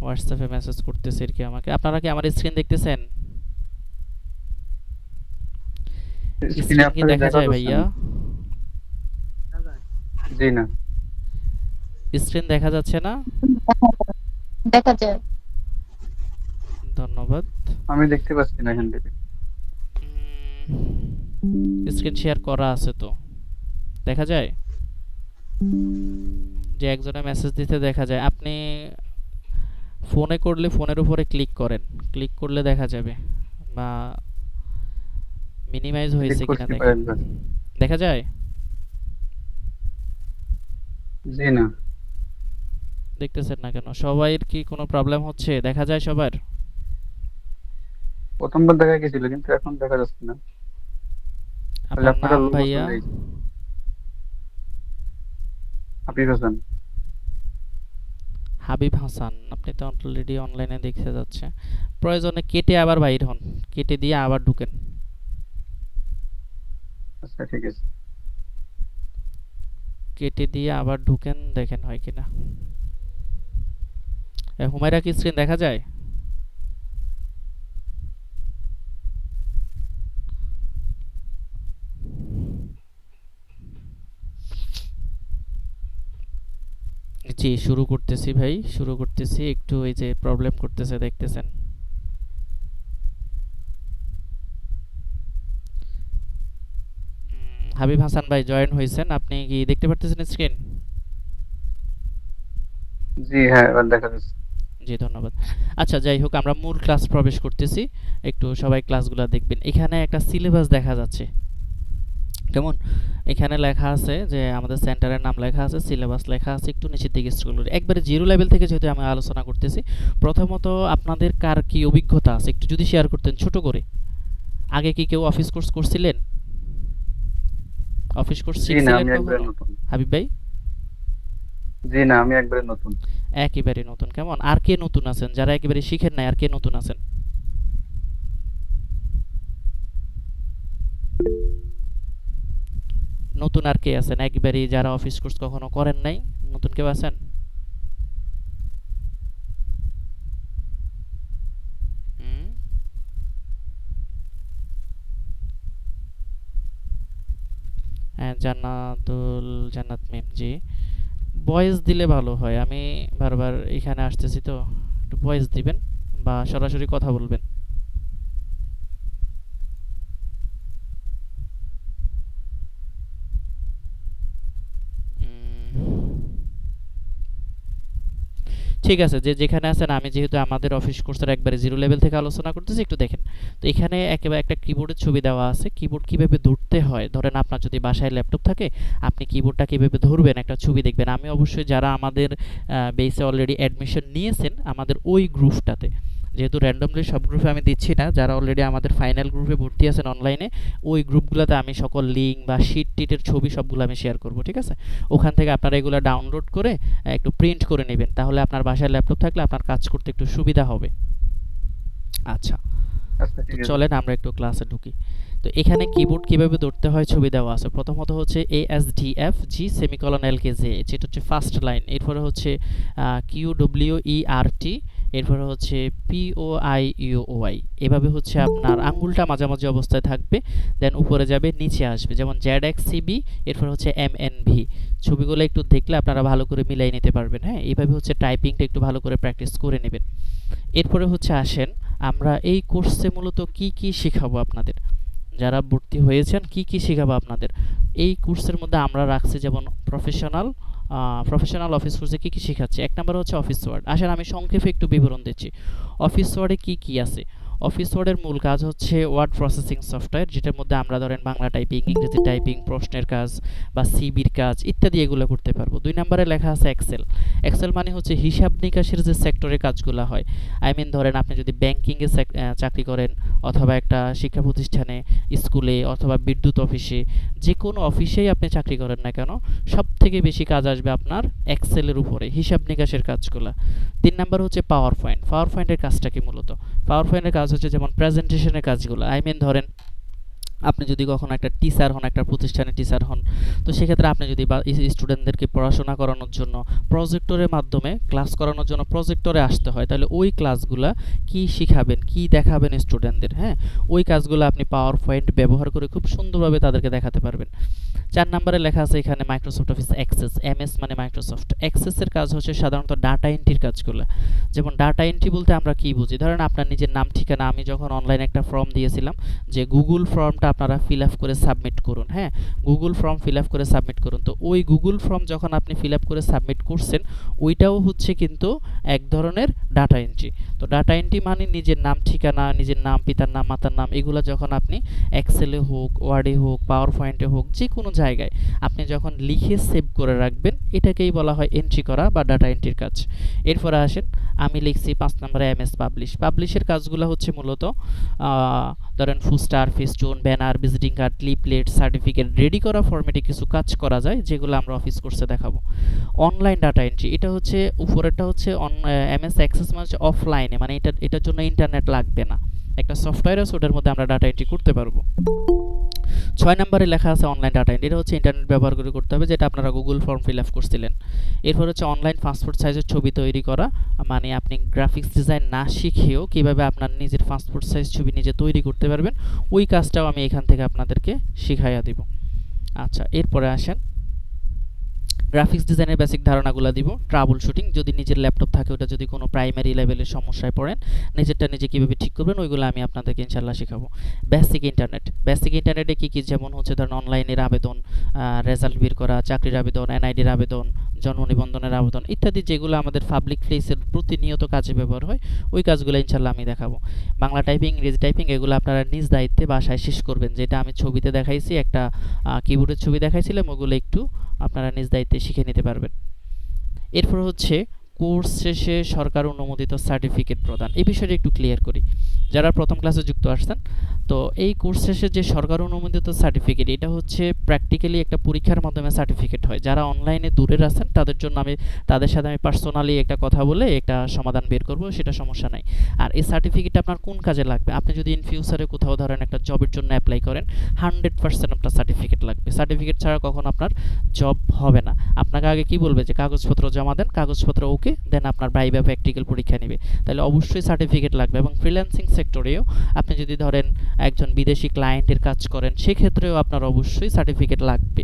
হোয়াটসঅ্যাপে মেসেজ করতেছে আর কি আমাকে। আপনারা কি আমার স্ক্রিন দেখতেছেন? স্ক্রিনে স্ক্রিন কি আপনাকে দেখা দেখা যায় যাচ্ছে ভাইয়া? না। জি না। স্ক্রিন দেখা যাচ্ছে না? দেখা যায়। ধন্যবাদ। আমি দেখতে পাচ্ছি না এখান থেকে। স্ক্রিন শেয়ার করা আছে তো, দেখা যায় যে একজনের মেসেজ দিতে দেখা যায়। আপনি ফোনে করলে ফোনের উপরে ক্লিক করেন, ক্লিক করলে দেখা যাবে, বা মিনিমাইজ ক্লিক হয়েছে কিনা করছি দেখেন। কয়েকবার। দেখা যায়? জি না। দেখতেছেন না কেন? সবাইয়ের কি কোনো প্রবলেম হচ্ছে? দেখা যায় সবার? প্রথমবার দেখা গেছিল কিন্তু এখন দেখা যাচ্ছে না। তাহলে আপনার আপনারা নাম লোগো ভাইয়া? চলে এসেছে। হাফিজ হাসান। হাবিব হাসান। আপনি তো অলরেডি অনলাইনে দেখতে যাচ্ছে। প্রয়োজনে কেটে আবার বাইর হন, কেটে দিয়ে আবার ঢুকেন। আচ্ছা ঠিক আছে। কেটে দিয়ে আবার ঢুকেন, দেখেন হয় কিনা। হুমায়রা কি স্ক্রিন দেখা যায়? জি, শুরু করতেছি ভাই, শুরু করতেছি। একটু এই যে প্রবলেম করতেছে, দেখতেছেন। হাবিব হাসান ভাই জয়েন হয়েছেন, আপনি কি দেখতে পারতেছেন স্ক্রিন? জি হ্যাঁ, এবার দেখা যাচ্ছে। জি, ধন্যবাদ। আচ্ছা, যাই হোক, আমরা মূল ক্লাস প্রবেশ করতেছি। একটু সবাই ক্লাসগুলো দেখবেন। এখানে একটা সিলেবাস দেখা যাচ্ছে, কেমন? এখানে লেখা আছে যে আমাদের সেন্টারের নাম লেখা আছে, সিলেবাস লেখা আছে, একটু নিচের দিকে স্ক্রল করে একবারে জিরো লেভেল থেকে যেহেতু আমি আলোচনা করতেছি। প্রথমত, আপনাদের কার কি অভিজ্ঞতা আছে একটু যদি শেয়ার করতেন ছোট করে। আগে কি কেউ অফিস কোর্স করছিলেন? অফিস কোর্স জি না, শিখছিলেন আমি একবারে কখনো? নতুন। হাবিব ভাই? জি না, আমি একবারে নতুন। একেবারে নতুন, কেমন? আর কে নতুন আছেন যারা একেবারে শিখেন নাই? আর কে নতুন আছেন? নতুন আর কে আছেন একবারে যারা অফিস কোর্স কখনো করেন নাই? নতুন কেউ আছেন? হুম। হ্যাঁ, জান্নাত মিম, জি। ভয়েস দিলে ভালো হয়, আমি বারবার এখানে আসতেছি তো, একটু ভয়েস দিবেন বা সরাসরি কথা বলবেন। ঠিক আছে, যে যেখানে আছেন, আমি যেহেতু আমাদের অফিস কোর্সের একবারে জিরো লেভেল থেকে আলোচনা করতেছি, একটু দেখেন। তো এখানে একেবারে একটা কিবোর্ডের ছবি দেওয়া আছে, কিবোর্ড কিভাবে ধরতে হয়। ধরেন আপনার যদি বাসায় ল্যাপটপ থাকে, আপনি কিবোর্ডটা কিভাবে ধরবেন একটা ছবি দেখবেন। আমি অবশ্যই যারা আমাদের বেসে অলরেডি অ্যাডমিশন নিয়েছেন আমাদের ওই গ্রুপটাতে, যেহেতু র্যান্ডমলি সব গ্রুপে আমি দিচ্ছি না, যারা অলরেডি আমাদের ফাইনাল গ্রুপে ভর্তি আছেন অনলাইনে, ওই গ্রুপগুলোতে আমি সকল লিঙ্ক বা শিট টিটের ছবি সবগুলো আমি শেয়ার করব, ঠিক আছে? ওখান থেকে আপনারা এগুলো ডাউনলোড করে একটু প্রিন্ট করে নেবেন, তাহলে আপনার বাসায় ল্যাপটপ থাকলে আপনার কাজ করতে একটু সুবিধা হবে। আচ্ছা, আচ্ছা তো ঠিক আছে। চলেন আমরা একটু ক্লাসে ঢুকি। তো এখানে কিবোর্ড কিভাবে ধরতে হয় ছবি দেওয়া আছে। প্রথমত হচ্ছে ASDF G সেমিকলন LKJ, যেটা হচ্ছে ফার্স্ট লাইন। এরপরে হচ্ছে QWERT, এরপরে হচ্ছে POIUOI। এভাবে হচ্ছে আপনার আঙ্গুলটা মাঝামাঝি অবস্থায় থাকবে, দেন উপরে যাবে, নিচে আসবে, যেমন ZXCB, এরপর হচ্ছে MNV। ছবিগুলো একটু দেখলে আপনারা ভালো করে মিলাই নিতে পারবেন। হ্যাঁ, এইভাবে হচ্ছে টাইপিংটা একটু ভালো করে প্র্যাকটিস করে নেবেন। এরপরে হচ্ছে আসেন, আমরা এই কোর্সে মূলত কি কি শেখাবো আপনাদের, যারা ভর্তি হয়েছেন কি কি শেখাবো আপনাদের। এই কোর্সের মধ্যে আমরা রাখছি যেমন প্রফেশনাল অফিস কোর্সে কী কী শেখাচ্ছে। এক নম্বর হচ্ছে অফিস ওয়ার্ড। আসেন আমি সংক্ষেপে একটু বিবরণ দিচ্ছি। অফিস ওয়ার্ডে কী কী আছে। অফিস ওয়ার্ডের মূল কাজ হচ্ছে ওয়ার্ড প্রসেসিং সফটওয়্যার, যেটার মধ্যে আমরা ধরেন বাংলা টাইপিং, ইংরেজি টাইপিং, প্রশ্নের কাজ বা সিবির কাজ ইত্যাদি এগুলো করতে পারবো। দুই নম্বরে লেখা আছে এক্সেল। এক্সেল মানে হচ্ছে হিসাব নিকাশের যে সেক্টরে কাজগুলো হয়, আই মিন ধরেন আপনি যদি ব্যাংকিংয়ে চাকরি করেন, অথবা একটা শিক্ষা প্রতিষ্ঠানে, স্কুলে, অথবা বিদ্যুৎ অফিসে, যে কোনো অফিসেই আপনি চাকরি করেন না কেন, সব থেকে বেশি কাজ আসবে আপনার এক্সেলের উপরে, হিসাব নিকাশের কাজগুলো। তিন নাম্বার হচ্ছে পাওয়ার পয়েন্ট। পাওয়ার পয়েন্টের কাজটা কি মূলত? পাওয়ার পয়েন্টের কাজ হচ্ছে যেমন প্রেজেন্টেশনের কাজগুলো, আই মিন ধরেন আপনি যদি কখনো একটা টিচার হন, একটা প্রতিষ্ঠানে টিচার হন, তো সেক্ষেত্রে আপনি যদি বা স্টুডেন্টদেরকে পড়াশোনা করানোর জন্য প্রজেক্টরের মাধ্যমে ক্লাস করানোর জন্য প্রজেক্টরে আসতে হয়, তাহলে ওই ক্লাসগুলা কি শিখাবেন, কি দেখাবেন স্টুডেন্টদের, হ্যাঁ, ওই কাজগুলো আপনি পাওয়ার পয়েন্ট ব্যবহার করে খুব সুন্দরভাবে তাদেরকে দেখাতে পারবেন। 4 নম্বরে লেখা আছে এখানে মাইক্রোসফট অফিস এক্সেস, এমএস মানে মাইক্রোসফট। এক্সেসের কাজ হচ্ছে সাধারণত ডাটা এন্ট্রির কাজগুলো। যেমন ডাটা এন্ট্রি বলতে আমরা কি বুঝি, ধরেন আপনার নিজের নাম ঠিকানা, আমি যখন অনলাইনে একটা ফর্ম দিয়েছিলাম যে গুগল ফর্মটা আপনারা ফিল আপ করে সাবমিট করুন, হ্যাঁ, গুগল ফর্ম ফিল আপ করে সাবমিট করুন, তো ওই গুগল ফর্ম যখন আপনি ফিল আপ করে সাবমিট করছেন, ওইটাও হচ্ছে কিন্তু এক ধরনের ডাটা এন্ট্রি। তো ডাটা এন্ট্রি মানে নিজের নাম ঠিকানা, নিজের নাম, পিতার নাম, মাতার নাম, এগুলো যখন আপনি এক্সেলে হোক, ওয়ার্ডে হোক, পাওয়ার পয়েন্টে হোক, যে কোনো জায়গায় আপনি যখন লিখে সেভ করে রাখবেন, এটাকেই বলা হয় এন্ট্রি করা বা ডাটা এন্ট্রির কাজ। এরপরে আসেন, আমি লিখছি 5 নম্বরে এমএস পাবলিশ। পাবলিশের কাজগুলো হচ্ছে মূলত ধরেন poster, festoon, banner, visiting card, leaflet, certificate ready করা ফরম্যাটে কিছু কাজ করা যায়, যেগুলো আমরা অফিস কোর্সে দেখাবো। অনলাইন ডাটা এন্ট্রি, এটা হচ্ছে উপরেরটা হচ্ছে এমএস অ্যাক্সেস মানে হচ্ছে অফলাইনে, মানে এটার জন্য ইন্টারনেট লাগবে না, একটা সফটওয়্যার আছে ওটার মধ্যে আমরা ডাটা এন্ট্রি করতে পারবো। 6 নম্বরে লেখা আছে অনলাইন ডাটা এন্ট্রি, এটা হচ্ছে ইন্টারনেট ব্যবহার করে করতে হবে, যেটা আপনারা গুগল ফর্ম ফিল আপ করছিলেন। এরপর হচ্ছে অনলাইন পাসপোর্ট সাইজের ছবি তৈরি করা, মানে আপনি গ্রাফিক্স ডিজাইন না শিখেও কিভাবে আপনার নিজের পাসপোর্ট সাইজ ছবি নিজে তৈরি করতে পারবেন, ওই কাজটাও আমি এখান থেকে আপনাদেরকে শিখাইয়া দিব। আচ্ছা, এরপরে আসেন, গ্রাফিক্স ডিজাইনের বেসিক ধারণাগুলো দিব। ট্রাবল শুটিং, যদি নিজের ল্যাপটপ থাকে, ওটা যদি কোনো প্রাইমারি লেভেলের সমস্যায় পড়েন, নিজেরটা নিজে কীভাবে ঠিক করবেন, ওইগুলো আমি আপনাদেরকে ইনশাল্লাহ শেখাবো। বেসিক ইন্টারনেট, বেসিক ইন্টারনেটে কী কী, যেমন হচ্ছে ধরেন অনলাইনের আবেদন, রেজাল্ট বের করা, চাকরির আবেদন, এনআইডির আবেদন, জন্ম নিবন্ধনের আবেদন ইত্যাদি, যেগুলো আমাদের পাবলিক প্লেসের প্রতিনিয়ত কাজে ব্যবহার হয়, ওই কাজগুলো ইনশাল্লাহ আমি দেখাবো। বাংলা টাইপিং, ইংরেজি টাইপিং, এগুলো আপনারা নিজ দায়িত্বে বাসায় শেষ করবেন। যেটা আমি ছবিতে দেখাইছি, একটা কিবোর্ডের ছবি দেখাইছিলাম, ওগুলো একটু আপনারা নিজ দায়িত্বে শিখে নিতে পারবেন। এরপর হচ্ছে কোর্স শেষে সরকার অনুমোদিত সার্টিফিকেট প্রদান, এই বিষয়টা একটু ক্লিয়ার করি। যারা প্রথম ক্লাসে যুক্ত আসছেন, তো এই কোর্স শেষে যে সরকার অনুমোদিত সার্টিফিকেট, এটা হচ্ছে প্র্যাকটিক্যালি একটা পরীক্ষার মাধ্যমে সার্টিফিকেট হয়। যারা অনলাইনে দূরের আছেন তাদের জন্য আমি তাদের সাথে আমি পার্সোনালি একটা কথা বলে একটা সমাধান বের করব, সেটা সমস্যা নাই। আর এই সার্টিফিকেটটা আপনার কোন কাজে লাগবে, আপনি যদি ইন ফিউচারে কোথাও ধরেন একটা জবের জন্য অ্যাপ্লাই করেন, 100% আপনার সার্টিফিকেট লাগবে। সার্টিফিকেট ছাড়া কখন আপনার জব হবে না। আপনাকে আগে কি বলবে যে কাগজপত্র জমা দেন, কাগজপত্র ওকে, দেন আপনার ভাইবা প্র্যাকটিক্যাল পরীক্ষা নেবে, তাহলে অবশ্যই সার্টিফিকেট লাগবে। এবং ফ্রিল্যান্সিং সেক্টরেও আপনি যদি ধরেন একজন বিদেশি ক্লায়েন্টের কাজ করেন, সেক্ষেত্রেও আপনার অবশ্যই সার্টিফিকেট লাগবে।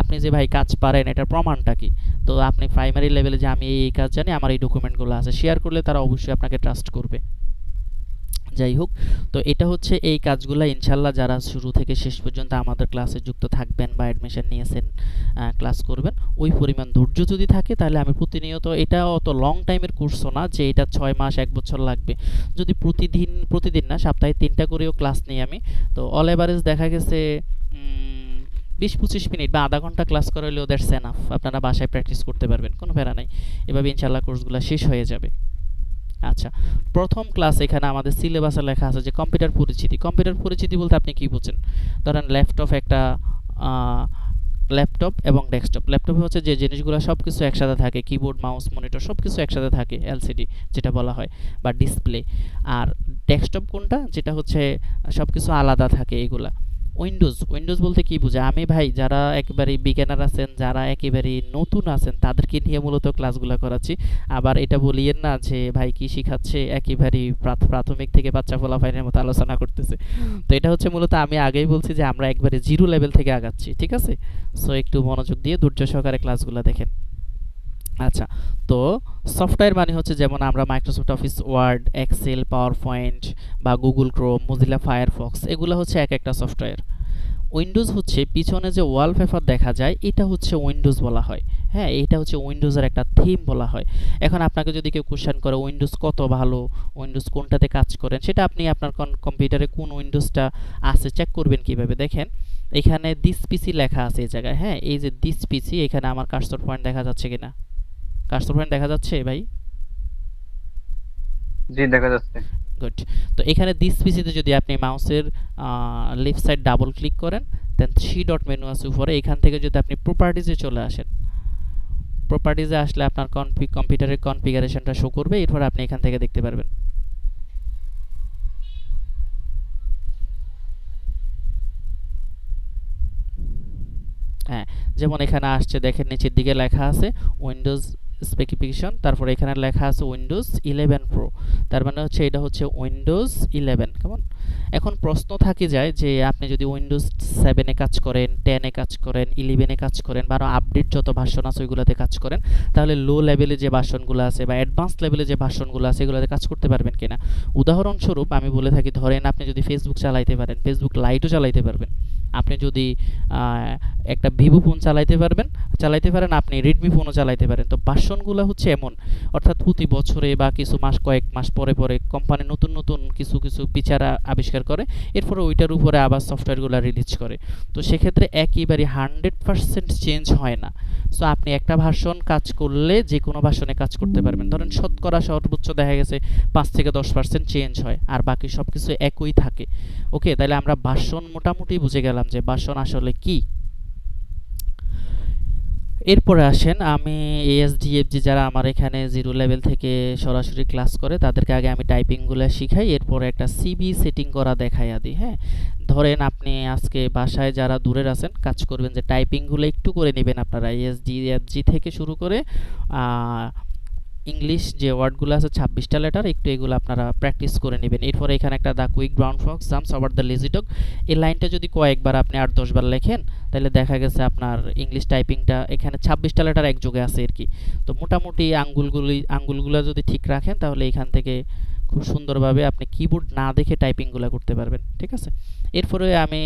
আপনি যে ভাই কাজ পারেন, এটার প্রমাণটা কি, তো আপনি প্রাইমারি লেভেলে যে আমি এই কাজ জানি, আমার এই ডকুমেন্টগুলো আছে, শেয়ার করলে তারা অবশ্যই আপনাকে ট্রাস্ট করবে। যাই হোক, তো এটা হচ্ছে এই কাজগুলো ইনশাল্লাহ যারা শুরু থেকে শেষ পর্যন্ত আমাদের ক্লাসে যুক্ত থাকবেন বা অ্যাডমিশন নিয়েছেন, ক্লাস করবেন, ওই পরিমাণ ধৈর্য যদি থাকে, তাহলে আমি প্রতিনিয়ত, এটা অত লং টাইমের কোর্সও না যে এটা 6 মাস 1 বছর লাগবে। যদি প্রতিদিন না, সপ্তাহে 3টা করেও ক্লাস নিই আমি, তো অল এভারেজ দেখা গেছে 20-25 মিনিট বা আধা ঘন্টা ক্লাস করা হলেও দ্যাটস এনাফ, আপনারা বাসায় প্র্যাকটিস করতে পারবেন, কোনো প্যারা নাই। এভাবে ইনশাল্লাহ কোর্সগুলো শেষ হয়ে যাবে। আচ্ছা, প্রথম ক্লাস এখানে আমাদের সিলেবাসে লেখা আছে যে কম্পিউটার পরিচিতি। কম্পিউটার পরিচিতি বলতে আপনি কি বুঝেন, ধরেন ল্যাপটপ এবং ডেস্কটপ। ল্যাপটপে হচ্ছে যে জিনিসগুলো সব কিছু একসাথে থাকে, কিবোর্ড, মাউস, মনিটর সব কিছু একসাথে থাকে, এলসিডি যেটা বলা হয়, বা ডিসপ্লে। আর ডেস্কটপ কোনটা, যেটা হচ্ছে সব কিছু আলাদা থাকে, এগুলা। উইন্ডোজ বলতে কি বোঝায়, আমি ভাই যারা একেবারে বিগিনার আছেন, যারা একেবারে নতুন আছেন, তাদেরকে নিয়ে মূলত ক্লাসগুলো করাচ্ছি। আবার এটা বলিয়েন না যে ভাই কি শিখাচ্ছে, একেবারে প্রাথমিক থেকে বাচ্চা পোলাপাইনের মতো আলোচনা করতেছে। তো এটা হচ্ছে মূলত, আমি আগেই বলছি যে আমরা একবারে জিরো লেভেল থেকে আগাচ্ছি, ঠিক আছে? সো একটু মনোযোগ দিয়ে ধৈর্য সহকারে ক্লাসগুলো দেখেন। আচ্ছা, তো সফটওয়্যার মানে হচ্ছে যেমন আমরা Microsoft Office Word, Excel, PowerPoint বা গুগল ক্রোম, মোজিলা ফায়ারফক্স, এগুলো হচ্ছে এক একটা সফটওয়্যার। উইন্ডোজ হচ্ছে পিছনে যে ওয়ালপেপার দেখা যায়, এটা হচ্ছে উইন্ডোজ বলা হয়। হ্যাঁ, এটা হচ্ছে উইন্ডোজের একটা থিম বলা হয়। এখন আপনাকে যদি কেউ কোশ্চেন করে উইন্ডোজ কত ভালো, উইন্ডোজ কোনটাতে কাজ করেন, সেটা আপনি আপনার কম্পিউটারে কোন উইন্ডোজটা আছে চেক করবেন কিভাবে, দেখেন এখানে দিস পিসি লেখা আছে এই জায়গায়। হ্যাঁ, এই যে দিস পিসি, এখানে আমার কার্সর পয়েন্ট দেখা যাচ্ছে কিনা, কার্সর পয়েন্ট দেখা যাচ্ছে ভাই? জি, দেখা যাচ্ছে। গুড। তো এখানে দিস পিসিতে যদি আপনি মাউসের লেফট সাইড ডাবল ক্লিক করেন, দেন 3 ডট মেনু আছে উপরে, এখান থেকে যদি আপনি প্রপার্টিজে চলে আসেন, প্রপার্টিজে আসলে আপনার কম্পিউটারের কনফিগারেশনটা শো করবে, এরপর আপনি এখান থেকে দেখতে পারবেন। যেমন এখানে আসছে দেখেন নিচের দিকে লেখা আছে উইন্ডোজ স্পেসিফিকেশন, তারপরে এখানে লেখা আছে উইন্ডোজ 11 প্রো, তার মানে হচ্ছে এটা হচ্ছে উইন্ডোজ 11। কেমন? এখন প্রশ্ন থাকি যায় যে আপনি যদি উইন্ডোজ 7-এ কাজ করেন, 10-এ কাজ করেন, 11-এ কাজ করেন, বা আরও আপডেট যত ভার্সন আছে ওইগুলোতে কাজ করেন, তাহলে লো লেভেলে যে ভার্সনগুলো আছে বা অ্যাডভান্স লেভেলে যে ভার্সনগুলো আছে এগুলোতে কাজ করতে পারবেন কিনা। উদাহরণস্বরূপ আমি বলে থাকি, ধরেন আপনি যদি ফেসবুক চালাইতে পারেন, ফেসবুক লাইটও চালাইতে পারবেন, আপনি যদি একটা ভিভো ফোন চালাইতে পারেন, আপনি রেডমি ফোনও চালাইতে পারেন। তো ভার্সনগুলো হচ্ছে এমন, অর্থাৎ প্রতি বছরে বা কিছু মাস, কয়েক মাস পরে পরে কোম্পানি নতুন নতুন কিছু কিছু ফিচার আবিষ্কার করে, এরপরে ওইটার উপরে আবার সফটওয়্যারগুলো রিলিজ করে। তো সেক্ষেত্রে একেবারে 100% চেঞ্জ হয় না। সো আপনি একটা ভার্সন কাজ করলে যে কোনো ভার্সনে কাজ করতে পারবেন। ধরেন শতকরা সর্বোচ্চ দেখা গেছে 5 থেকে 10% চেঞ্জ হয়, আর বাকি সব কিছু একই থাকে। ওকে, তাহলে আমরা ভার্সন মোটামুটি বুঝে গেলাম যে ভার্সন আসলে কি। এরপরে আসেন, আমি এএসডিএফজি যারা আমার এখানে জিরো লেভেল থেকে সরাসরি ক্লাস করে তাদেরকে আগে আমি টাইপিংগুলো শিখাই, এরপরে একটা সিবি সেটিং করা দেখাইয়া দিই। হ্যাঁ, ধরেন আপনি আজকে বাসায় যারা দূরের আছেন কাজ করবেন যে টাইপিংগুলো একটু করে নেবেন আপনারা, এএসডিএফজি থেকে শুরু করে ইংলিশ যে ওয়ার্ডগুলো আছে 26টা লেটার, একটু এগুলো আপনারা প্র্যাকটিস করে নেবেন। এরপরে এখানে একটা the quick brown Fox jumps over the lazy dog, এই লাইনটা যদি কয়েকবার আপনি 8-10 বার লেখেন, তাহলে দেখা গেছে আপনার ইংলিশ টাইপিংটা এখানে 26টা লেটার একযোগে আছে আর কি। তো মোটামুটি আঙ্গুলগুলো যদি ঠিক রাখেন তাহলে এখান থেকে খুব সুন্দরভাবে আপনি কিবোর্ড না দেখে টাইপিংগুলো করতে পারবেন। ঠিক আছে, এরপরে আমি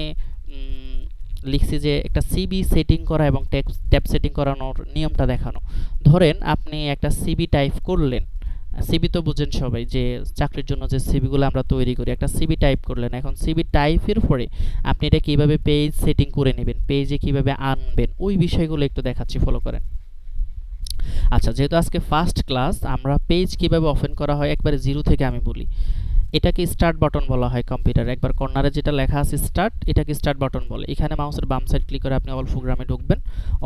লিখছি যে একটা সিবি সেটিং করা এবং ট্যাব সেটিং করানোর নিয়মটা দেখানো। ধরেন আপনি একটা সিবি টাইপ করলেন, সিবি তো বুঝেন সবাই যে চাকরির জন্য যে সিবিগুলো আমরা তৈরি করি, একটা সিবি টাইপ করলেন। এখন সিবি টাইপের পরে আপনি এটা কিভাবে পেজ সেটিং করে নেবেন, পেজে কিভাবে আনবেন, ওই বিষয়গুলো একটু দেখাচ্ছি, ফলো করেন। আচ্ছা, যেহেতু আজকে ফার্স্ট ক্লাস, আমরা পেজ কিভাবে ওপেন করা হয় একবারে জিরো থেকে আমি বলি। এটাকে স্টার্ট বাটন বলা হয় কম্পিউটার, একবার কর্নারে যেটা লেখা আছে স্টার্ট, এটাকে স্টার্ট বাটন বলে। এখানে মাউসের বাম সাইড ক্লিক করে আপনি অল প্রোগ্রামে ঢুকবেন।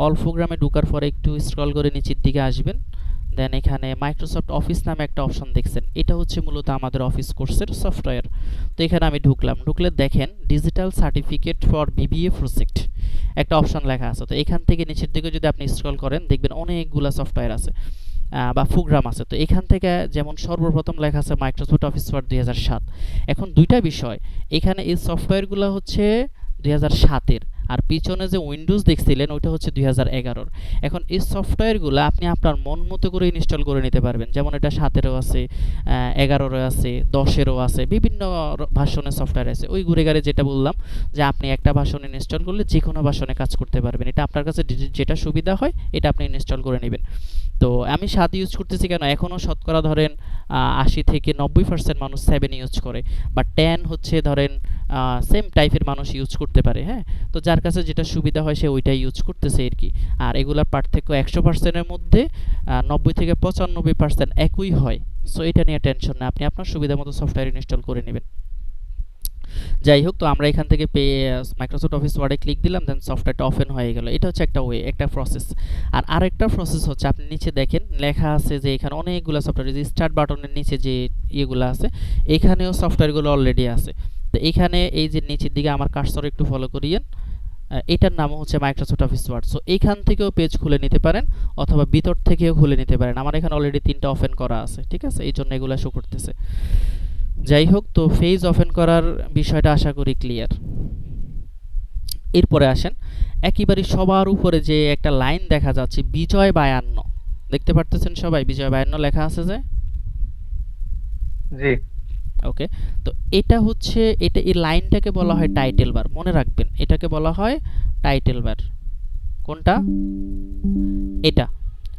অল প্রোগ্রামে ঢোকার পরে একটু স্ক্রল করে নিচের দিকে আসবেন, দেন এখানে মাইক্রোসফট অফিস নামে একটা অপশন দেখছেন, এটা হচ্ছে মূলত আমাদের অফিস কোর্সের সফটওয়্যার। তো এখানে আমি ঢুকলাম, ঢুকলে দেখেন digital certificate for BBA project একটা অপশন লেখা আছে। তো এখান থেকে নিচের দিকে যদি আপনি স্ক্রল করেন দেখবেন অনেকগুলো সফটওয়্যার আছে বা প্রোগ্রাম আছে। তো এখান থেকে যেমন সর্বপ্রথম লেখা আছে মাইক্রোসফট অফিস ওয়ার্ড 2007। এখন দুইটা বিষয়, এখানে এই সফটওয়্যারগুলো হচ্ছে 2007-এর, আর পিছনে যে উইন্ডোজ দেখছিলেন ওইটা হচ্ছে 2011-র। এখন এই সফটওয়্যারগুলো আপনি আপনার মন মতো করে ইনস্টল করে নিতে পারবেন, যেমন এটা 7-এরও আছে, 11-রও আছে, 10-এরও আছে, বিভিন্ন ভার্সনের সফটওয়্যার আছে। ওই ঘুরে ঘুরে যেটা বললাম যে আপনি একটা ভার্সন ইনস্টল করলে যে কোনো ভার্সনে কাজ করতে পারবেন, এটা আপনার কাছে যেটা সুবিধা হয় এটা আপনি ইনস্টল করে নেবেন। তো আমি 7 ইউজ করতেছি কেন, এখনও শতকরা ধরেন 80 থেকে 90% মানুষ 7 ইউজ করে, বা 10 হচ্ছে ধরেন সেম টাইপের মানুষ ইউজ করতে পারে। হ্যাঁ, তো যার কাছে যেটা সুবিধা হয় সে ওইটাই ইউজ করতেছে আর কি। আর এগুলার পার্থক্য 100%-এর মধ্যে 90 থেকে 95% একই হয়। সো এটা নিয়ে টেনশন না, আপনি আপনার সুবিধা মতো সফটওয়্যার ইনস্টল করে নেবেন। যাই হোক, তো আমরা এখান থেকে মাইক্রোসফট অফিস ওয়ার্ডে ক্লিক দিলাম, দেন সফটওয়্যারটা ওপেন হয়ে গেল। এটা হচ্ছে একটা ওয়ে, একটা প্রসেস। আর আরেকটা প্রসেস হচ্ছে আপনি নিচে দেখেন লেখা আছে যে এখানে অনেকগুলো সফটওয়্যার, যে স্টার্ট বাটনের নিচে যে ইয়েগুলো আছে এখানেও সফটওয়্যারগুলো অলরেডি আছে। তো এখানে এই যে নিচের দিকে আমার কার্সর একটু ফলো করিয়েন, এটার নাম হচ্ছে মাইক্রোসফট অফিস ওয়ার্ড। সো এইখান থেকেও পেজ খুলে নিতে পারেন অথবা ভিতর থেকেও খুলে নিতে পারেন। আমার এখানে অলরেডি 3টা ওপেন করা আছে, ঠিক আছে, এই জন্য এগুলো শো করতেছে। যাই হোক, তো পেজ ওপেন করার বিষয়টা আশা করি ক্লিয়ার। এরপরে আসেন, একেবারে সবার উপরে যে একটা লাইন দেখা যাচ্ছে বিজয় 52, দেখতে পারতেছেন সবাই, বিজয় 52 লেখা আছে যে। জি। ওকে, তো এটা হচ্ছে, এটা এই লাইনটাকে বলা হয় টাইটেল বার, মনে রাখবেন এটাকে বলা হয় টাইটেল বার। কোনটা? এটা,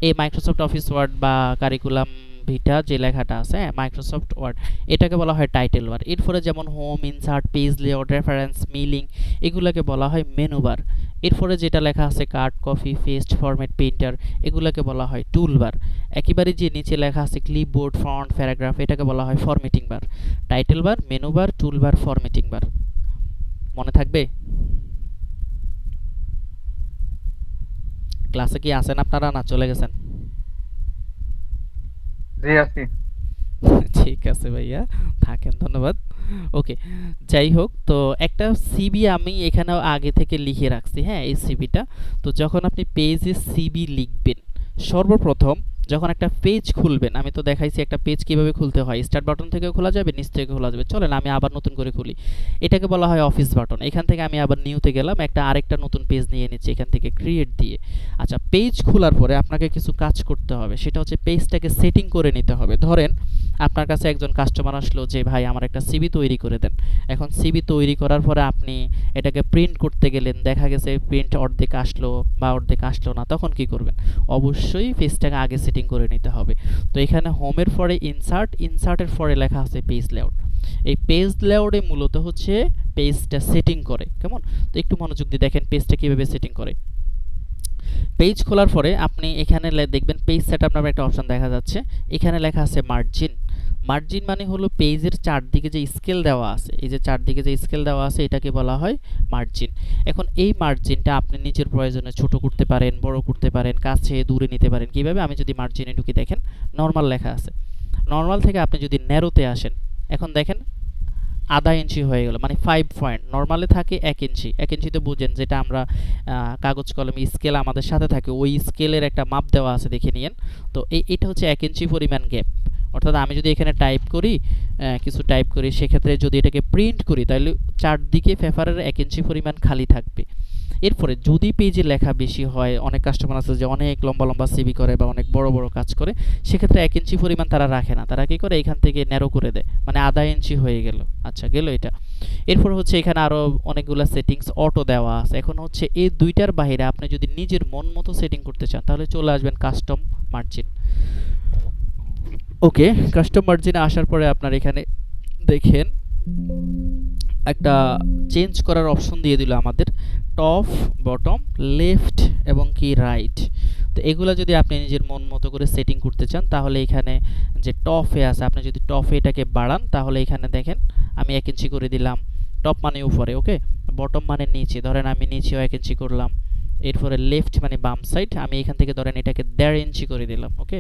এই মাইক্রোসফট অফিস ওয়ার্ড বা কারিকুলাম ভিটা যে লেখাটা আছে, মাইক্রোসফট ওয়ার্ড, এটাকে বলা হয় টাইটেল বার। এরপরে যেমন home, insert, page layout, reference, milling, এগুলোকে বলা হয় মেনু বার। এরপরে যেটা লেখা আছে কাট, কপি, পেস্ট, ফরম্যাট, প্রিন্টার, এগুলোকে বলা হয় টুল বার। একেবারে যে নিচে লেখা আছে ক্লিপবোর্ড, ফন্ট, প্যারাগ্রাফ, এটাকে বলা হয় formatting bar. Title bar, menu bar, টুল বার, ফরম্যাটিং বার, মনে থাকবে? ক্লাসে কি আছেন আপনারা, না চলে গেছেন? জি আছি। ঠিক আছে ভাইয়া, থাকেন, ধন্যবাদ। ওকে, যাই হোক, তো একটা সিবি আমি এখানেও আগে থেকে লিখে রাখছি, হ্যাঁ, এই সিবিটা। তো যখন আপনি পেজে সিবি লিখবেন, সর্বপ্রথম যখন একটা পেজ খুলবেন, আমি তো দেখাইছি একটা পেজ কিভাবে খুলতে হয়, স্টার্ট বাটন থেকে খোলা যাবে, নিচ থেকে খোলা যাবে। চলেন আমি আবার নতুন করে খুলি। এটাকে বলা হয় অফিস বাটন। এখান থেকে আমি আবার নিউতে গেলাম, আরেকটা নতুন পেজ নিয়ে নিচ্ছি এখান থেকে ক্রিয়েট দিয়ে। আচ্ছা, পেজ খোলার পরে আপনাকে কিছু কাজ করতে হবে, সেটা হচ্ছে পেজটাকে সেটিং করে নিতে হবে। ধরেন আপনার কাছে একজন কাস্টমার আসলো যে ভাই আমার একটা সিবি তৈরি করে দেন। এখন সিবি তৈরি করার পরে আপনি এটাকে প্রিন্ট করতে গেলেন, দেখা গেছে প্রিন্ট অর্ধেক আসলো বা অর্ধেক আসলো না, তখন কি করবেন? অবশ্যই পেজটাকে আগে সেটিং করে নিতে হবে। তো এখানে হোমের পরে ইনসার্ট, ইনসার্টের পরে লেখা আছে পেজ লেআউট। এই পেজ লেআউটে মূলত হচ্ছে পেজটা সেটিং করে, কেমন? তো একটু মনোযোগ দিয়ে দেখেন পেজটা কিভাবে সেটিং করে। পেজ খোলার পরে আপনি এখানে দেখবেন পেজ সেটআপ নামে একটা অপশন দেখা যাচ্ছে। এখানে লেখা আছে মার্জিন। মার্জিন মানে হলো পেজের চারদিকে যে স্কেল দেওয়া আছে, এই যে চারদিকে যে স্কেল দেওয়া আছে এটাকে বলা হয় মার্জিন। এখন এই মার্জিনটা আপনি নিজের প্রয়োজনে ছোট করতে পারেন, বড় করতে পারেন, কাছে দূরে নিতে পারেন। কিভাবে? আমি যদি মার্জিনে ঢুকি, দেখেন নর্মাল লেখা আছে। নর্মাল থেকে আপনি যদি ন্যারোতে আসেন, এখন দেখেন আধা ইঞ্চি হয়ে গেল, মানে 5 পয়েন্ট। নর্মালে থাকে 1 ইঞ্চি। 1 ইঞ্চি তো বুঝেন, যেটা আমরা কাগজ কলমে স্কেল আমাদের সাথে থাকে, ওই স্কেলের একটা মাপ দেওয়া আছে, দেখে নিয়েন। তো এটা হচ্ছে 1 ইঞ্চি পরিমাণ গ্যাপ। অর্থাৎ আমি যদি এখানে টাইপ করি, কিছু টাইপ করি, সেক্ষেত্রে যদি এটাকে প্রিন্ট করি, তাহলে চারদিকে পেপারের 1 ইঞ্চি পরিমাণ খালি থাকবে। এরপরে যদি পেজে লেখা বেশি হয়, অনেক কাস্টমার আছে যে অনেক লম্বা লম্বা সিবি করে বা অনেক বড় বড় কাজ করে, সেক্ষেত্রে 1 ইঞ্চি পরিমাণ তারা রাখে না। তারা কি করে? এখান থেকে ন্যারো করে দেয়, মানে আধা ইঞ্চি হয়ে গেল। আচ্ছা, গেল এটা। এরপর হচ্ছে এখানে আরও অনেকগুলো সেটিংস অটো দেওয়া আছে। এখন হচ্ছে এই দুইটার বাইরে আপনি যদি নিজের মন মতো সেটিং করতে চান, তাহলে চলে আসবেন কাস্টম মার্জিন। ওকে, কাস্টম মার্জিনে আসার পরে আপনার এখানে দেখেন একটা চেঞ্জ করার অপশন দিয়ে দিল আমাদের, টপ, বটম, লেফট এবং কি রাইট। তো এগুলো যদি আপনি নিজের মন মতো করে সেটিং করতে চান, তাহলে এখানে যে টপে আছে, আপনি যদি টপে এটাকে বাড়ান, তাহলে এখানে দেখেন আমি 1 ইঞ্চি করে দিলাম। টপ মানে উপরে, ওকে। বটম মানে নিচে, ধরেন আমি নিচেও 1 ইঞ্চি করলাম। এরপরে লেফট মানে বাম সাইড, আমি এখান থেকে ধরেন এটাকে 1.5 ইঞ্চি করে দিলাম, ওকে।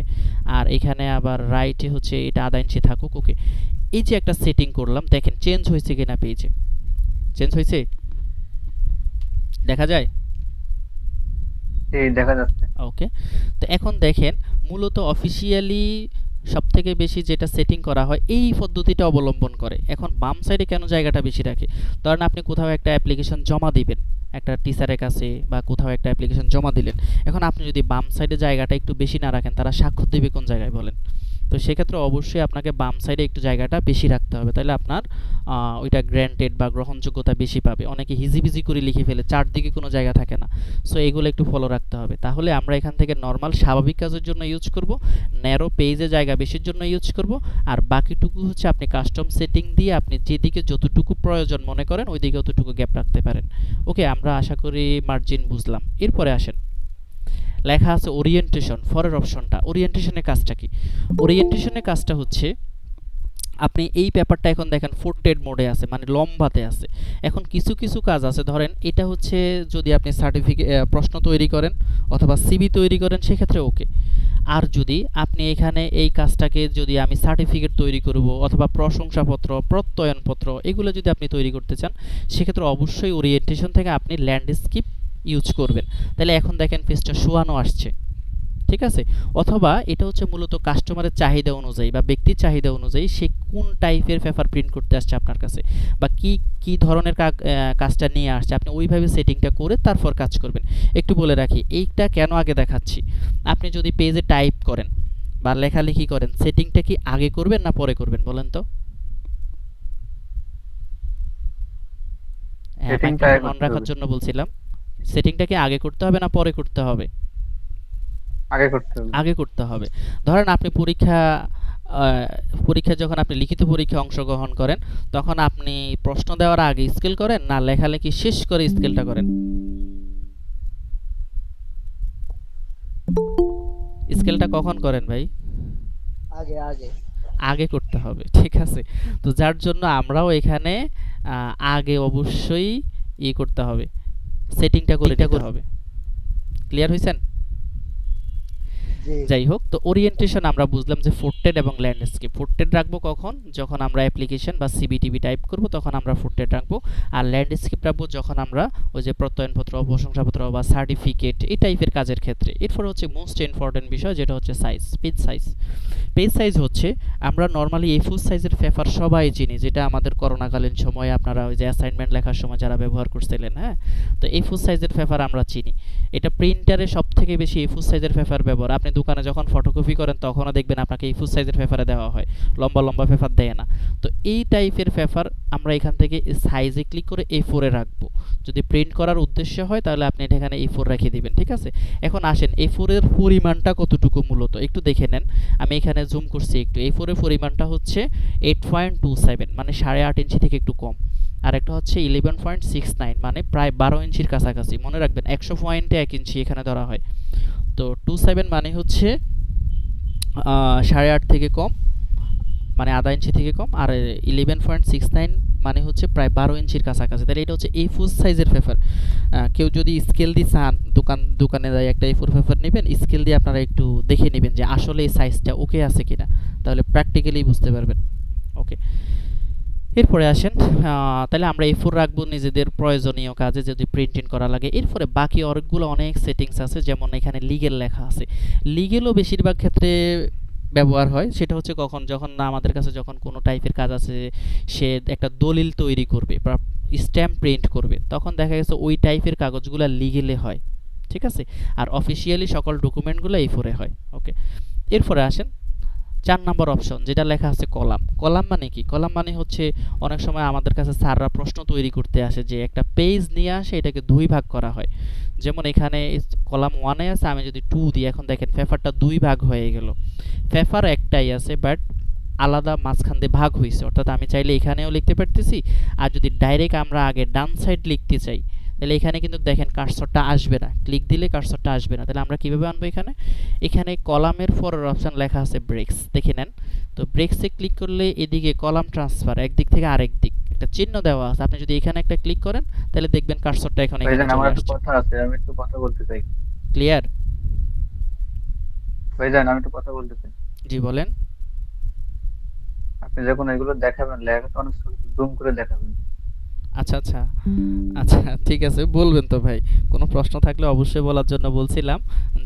আর এখানে আবার রাইটে হচ্ছে এটা আধা ইঞ্চি থাকুক, ওকে। এই যে একটা সেটিং করলাম, দেখেন চেঞ্জ হয়েছে কিনা পেজে? চেঞ্জ হয়েছে? দেখা যায়? এই দেখা যাচ্ছে। ওকে। তো এখন দেখেন মূলত অফিসিয়ালি সবথেকে বেশি যেটা সেটিং করা হয় এই পদ্ধতিটা অবলম্বন করে। এখন বাম সাইডে কেন জায়গাটা বেশি রাখে? ধরেন আপনি কোথাও একটা অ্যাপ্লিকেশন জমা দিবেন একটা টিচারের কাছে, বা কোথাও একটা অ্যাপ্লিকেশন জমা দিলেন। এখন আপনি যদি বাম সাইডে জায়গাটা একটু বেশি না রাখেন, তারা স্বাক্ষর দেবে কোন জায়গায় বলেন? তো সেক্ষেত্রে অবশ্যই আপনাকে বাম সাইডে একটু জায়গাটা বেশি রাখতে হবে, তাহলে আপনার ওইটা গ্র্যান্টেড বা গ্রহণযোগ্যতা বেশি পাবে। অনেকে হিজিবিজি করে লিখে ফেলে, চারদিকে কোনো জায়গা থাকে না। সো এগুলো একটু ফলো রাখতে হবে। তাহলে আমরা এখান থেকে নর্মাল স্বাভাবিক কাজের জন্য ইউজ করব, ন্যারো পেজে জায়গা বেশির জন্য ইউজ করব, আর বাকিটুকু হচ্ছে আপনি কাস্টম সেটিং দিয়ে আপনি যেদিকে যতটুকু প্রয়োজন মনে করেন ওইদিকে অতটুকু গ্যাপ রাখতে পারেন। ওকে, আমরা আশা করি মার্জিন বুঝলাম। এরপরে আসেন, লেখা আছে ওরিয়েন্টেশন, ফরের অপশনটা। ওরিয়েন্টেশনের কাজটা কি? ওরিয়েন্টেশনের কাজটা হচ্ছে আপনি এই পেপারটা এখন দেখেন ফোর্টেড মোডে আছে, মানে লম্বাতে আছে। এখন কিছু কিছু কাজ আছে, ধরেন এটা হচ্ছে যদি আপনি সার্টিফিকেট প্রশ্ন তৈরি করেন অথবা সিবি তৈরি করেন, সেক্ষেত্রে ওকে। আর যদি আপনি এখানে এই কাজটাকে যদি আমি সার্টিফিকেট তৈরি করব অথবা প্রশংসাপত্র, প্রত্যয়নপত্র, এগুলো যদি আপনি তৈরি করতে চান, সেক্ষেত্রে অবশ্যই ওরিয়েন্টেশন থেকে আপনি ল্যান্ডস্কেপ ইউজ করবেন। তাহলে এখন দেখেন পেজটা শোয়ানো আসছে, ঠিক আছে? অথবা এটা হচ্ছে মূলত কাস্টমারের চাহিদা অনুযায়ী বা ব্যক্তির চাহিদা অনুযায়ী সে কোন টাইপের পেপার প্রিন্ট করতে আসছে আপনার কাছে, বা কি কি ধরনের কাজটা নিয়ে আসছে, আপনি ওইভাবে সেটিংটা করে তারপর কাজ করবেন। একটু বলে রাখি এইটা কেন আগে দেখাচ্ছি। আপনি যদি পেজে টাইপ করেন বা লেখালেখি করেন, সেটিংটা কি আগে করবেন না পরে করবেন বলেন তো? হ্যাঁ, সেটিংটা মাইক্রোফোন আগে অন করতে রাখার হবে। জন্য বলছিলাম। সেটিংটা কি আগে করতে হবে না পরে করতে হবে? আগে করতে হবে। আগে করতে হবে। ধরেন আপনি পরীক্ষা যখন আপনি লিখিত পরীক্ষায় অংশগ্রহণ করেন, তখন আপনি প্রশ্ন দেওয়ার আগে স্কেল করেন না লেখালেখি শেষ করে স্কেলটা করেন? স্কেলটা কখন করেন ভাই? আগে আগে আগে করতে হবে, ঠিক আছে। তো যার জন্য আমরাও এখানে আগে অবশ্যই করতে হবে, সেটিংটা করে নিতে হবে। ক্লিয়ার হয়েছেন? জি যাই হোক, তো ওরিয়েন্টেশন আমরা বুঝলাম যে ফুটেড এবং ল্যান্ডস্কেপ। ফুটেড রাখবো কখন, যখন আমরা অ্যাপ্লিকেশন বা সিবিটিবি টাইপ করব তখন আমরা ফুটেড রাখবো। আর ল্যান্ডস্কেপ রাখবো যখন আমরা ওই যে প্রত্যয়নপত্র, প্রশংসাপত্র বা সার্টিফিকেট এই টাইপের কাজের ক্ষেত্রে। এরপর হচ্ছে মোস্ট ইম্পর্টেন্ট বিষয়, যেটা হচ্ছে size, page size. Page size হচ্ছে, আমরা নর্মালি A4 সাইজের পেপার সবাই চিনি, যেটা আমাদের করোনাকালীন সময়ে আপনারা ওই যে অ্যাসাইনমেন্ট লেখার সময় যারা ব্যবহার করছিলেন, হ্যাঁ। তো A4 সাইজের পেপার আমরা চিনি। এটা প্রিন্টারে সব থেকে বেশি A4 সাইজের পেপার ব্যবহার। আপনি দোকানে যখন ফটোকপি করেন তখনও দেখবেন আপনাকে A4 সাইজের পেপারে দেওয়া হয়, লম্বা লম্বা পেপার দেয় না। তো এই টাইপের পেপার আমরা এখান থেকে সাইজে ক্লিক করে A4 এ রাখবো। যদি প্রিন্ট করার উদ্দেশ্য হয় তাহলে আপনি এটা এখানে A4 রেখে দিবেন, ঠিক আছে। এখন আসেন A4 এর পরিমাণটা কতটুকু মূলত একটু দেখে নেন। আমি এখানে জুম করছি একটু। A4 এর পরিমাণটা হচ্ছে 8.27, মানে 8.5 ইঞ্চি থেকে একটু কম। আর একটা হচ্ছে 11.69, মানে প্রায় 12 ইঞ্চির কাছাকাছি। মনে রাখবেন 100 পয়েন্টে 1 ইঞ্চি এখানে ধরা হয়। তো 27 মানে হচ্ছে 8.5 থেকে কম, মানে আধা ইঞ্চি থেকে কম। আর 11.69 মানে হচ্ছে প্রায় 12 ইঞ্চির কাছাকাছি। তাহলে এটা হচ্ছে A4 সাইজের পেপার। কেউ যদি স্কেল দিয়ে চান, দোকানে যায় একটা A4 পেপার নেবেন, স্কেল দিয়ে আপনারা একটু দেখে নেবেন যে আসলে এই সাইজটা ওকে আছে কিনা, তাহলে প্র্যাকটিক্যালি বুঝতে পারবেন। ওকে, এরপরে আসেন, তাহলে আমরা A4 রাখবো নিজেদের প্রয়োজনীয় কাজে যদি প্রিন্টিং করা লাগে। এরপরে বাকি অনেক সেটিংস আছে, যেমন এখানে লিগেল লেখা আছে। লিগেলও বেশিরভাগ ক্ষেত্রে ব্যবহার হয়। সেটা হচ্ছে কখন, যখন না আমাদের কাছে যখন কোনো টাইপের কাজ আছে, সে একটা দলিল তৈরি করবে বা স্ট্যাম্প প্রিন্ট করবে, তখন দেখা গেছে ওই টাইপের কাগজগুলো লিগেলে হয়, ঠিক আছে। আর অফিসিয়ালি সকল ডকুমেন্টগুলো A4 এ হয়। ওকে, এরপরে আসেন 4 নম্বর অপশন, যেটা লেখা আছে কলাম। কলাম মানে কি? কলাম মানে হচ্ছে, অনেক সময় আমাদের কাছে স্যাররা প্রশ্ন তৈরি করতে আসে যে একটা পেজ নিয়ে আসে, এটাকে 2 ভাগ করা হয়। যেমন এখানে কলাম 1 এ আছে, আমি যদি 2 দিই, এখন দেখেন পেপারটা 2 ভাগ হয়ে গেল। পেপার একটাই আছে, বাট আলাদা মাঝখান দিয়ে ভাগ হয়েছে। অর্থাৎ আমি চাইলে এখানেও লিখতে পারতেছি, আর যদি ডাইরেক্ট আমরা আগে ডান সাইড লিখতে চাই, তাহলে এখানে কিন্তু দেখেন কার্সরটা আসবে না, ক্লিক দিলে কার্সরটা আসবে না। তাহলে আমরা কিভাবে আনবো এখানে? এখানে কলামের পরের অপশন লেখা আছে ব্রেক্স, দেখে নেন। তো ব্রেক্সে ক্লিক করলে এদিকে কলাম ট্রান্সফার, একদিক থেকে আরেক দিক একটা চিহ্ন দেওয়া আছে। আপনি যদি এখানে একটা ক্লিক করেন, তাহলে দেখবেন কার্সরটা এখন এখানে ভাইজান আমার চলে একটু আসছে। কথা আছে, আমি একটু কথা বলতে চাই। ক্লিয়ার? ভাইজান আমি একটু কথা বলতে চাই। জি বলেন। আপনি যখন এগুলো দেখাবেন, লেখাটা অনেক জুম করে দেখাবেন। আচ্ছা আচ্ছা আচ্ছা, ঠিক আছে, বলবেন তো ভাই। কোনো প্রশ্ন থাকলে অবশ্যই বলার জন্য বলছিলাম,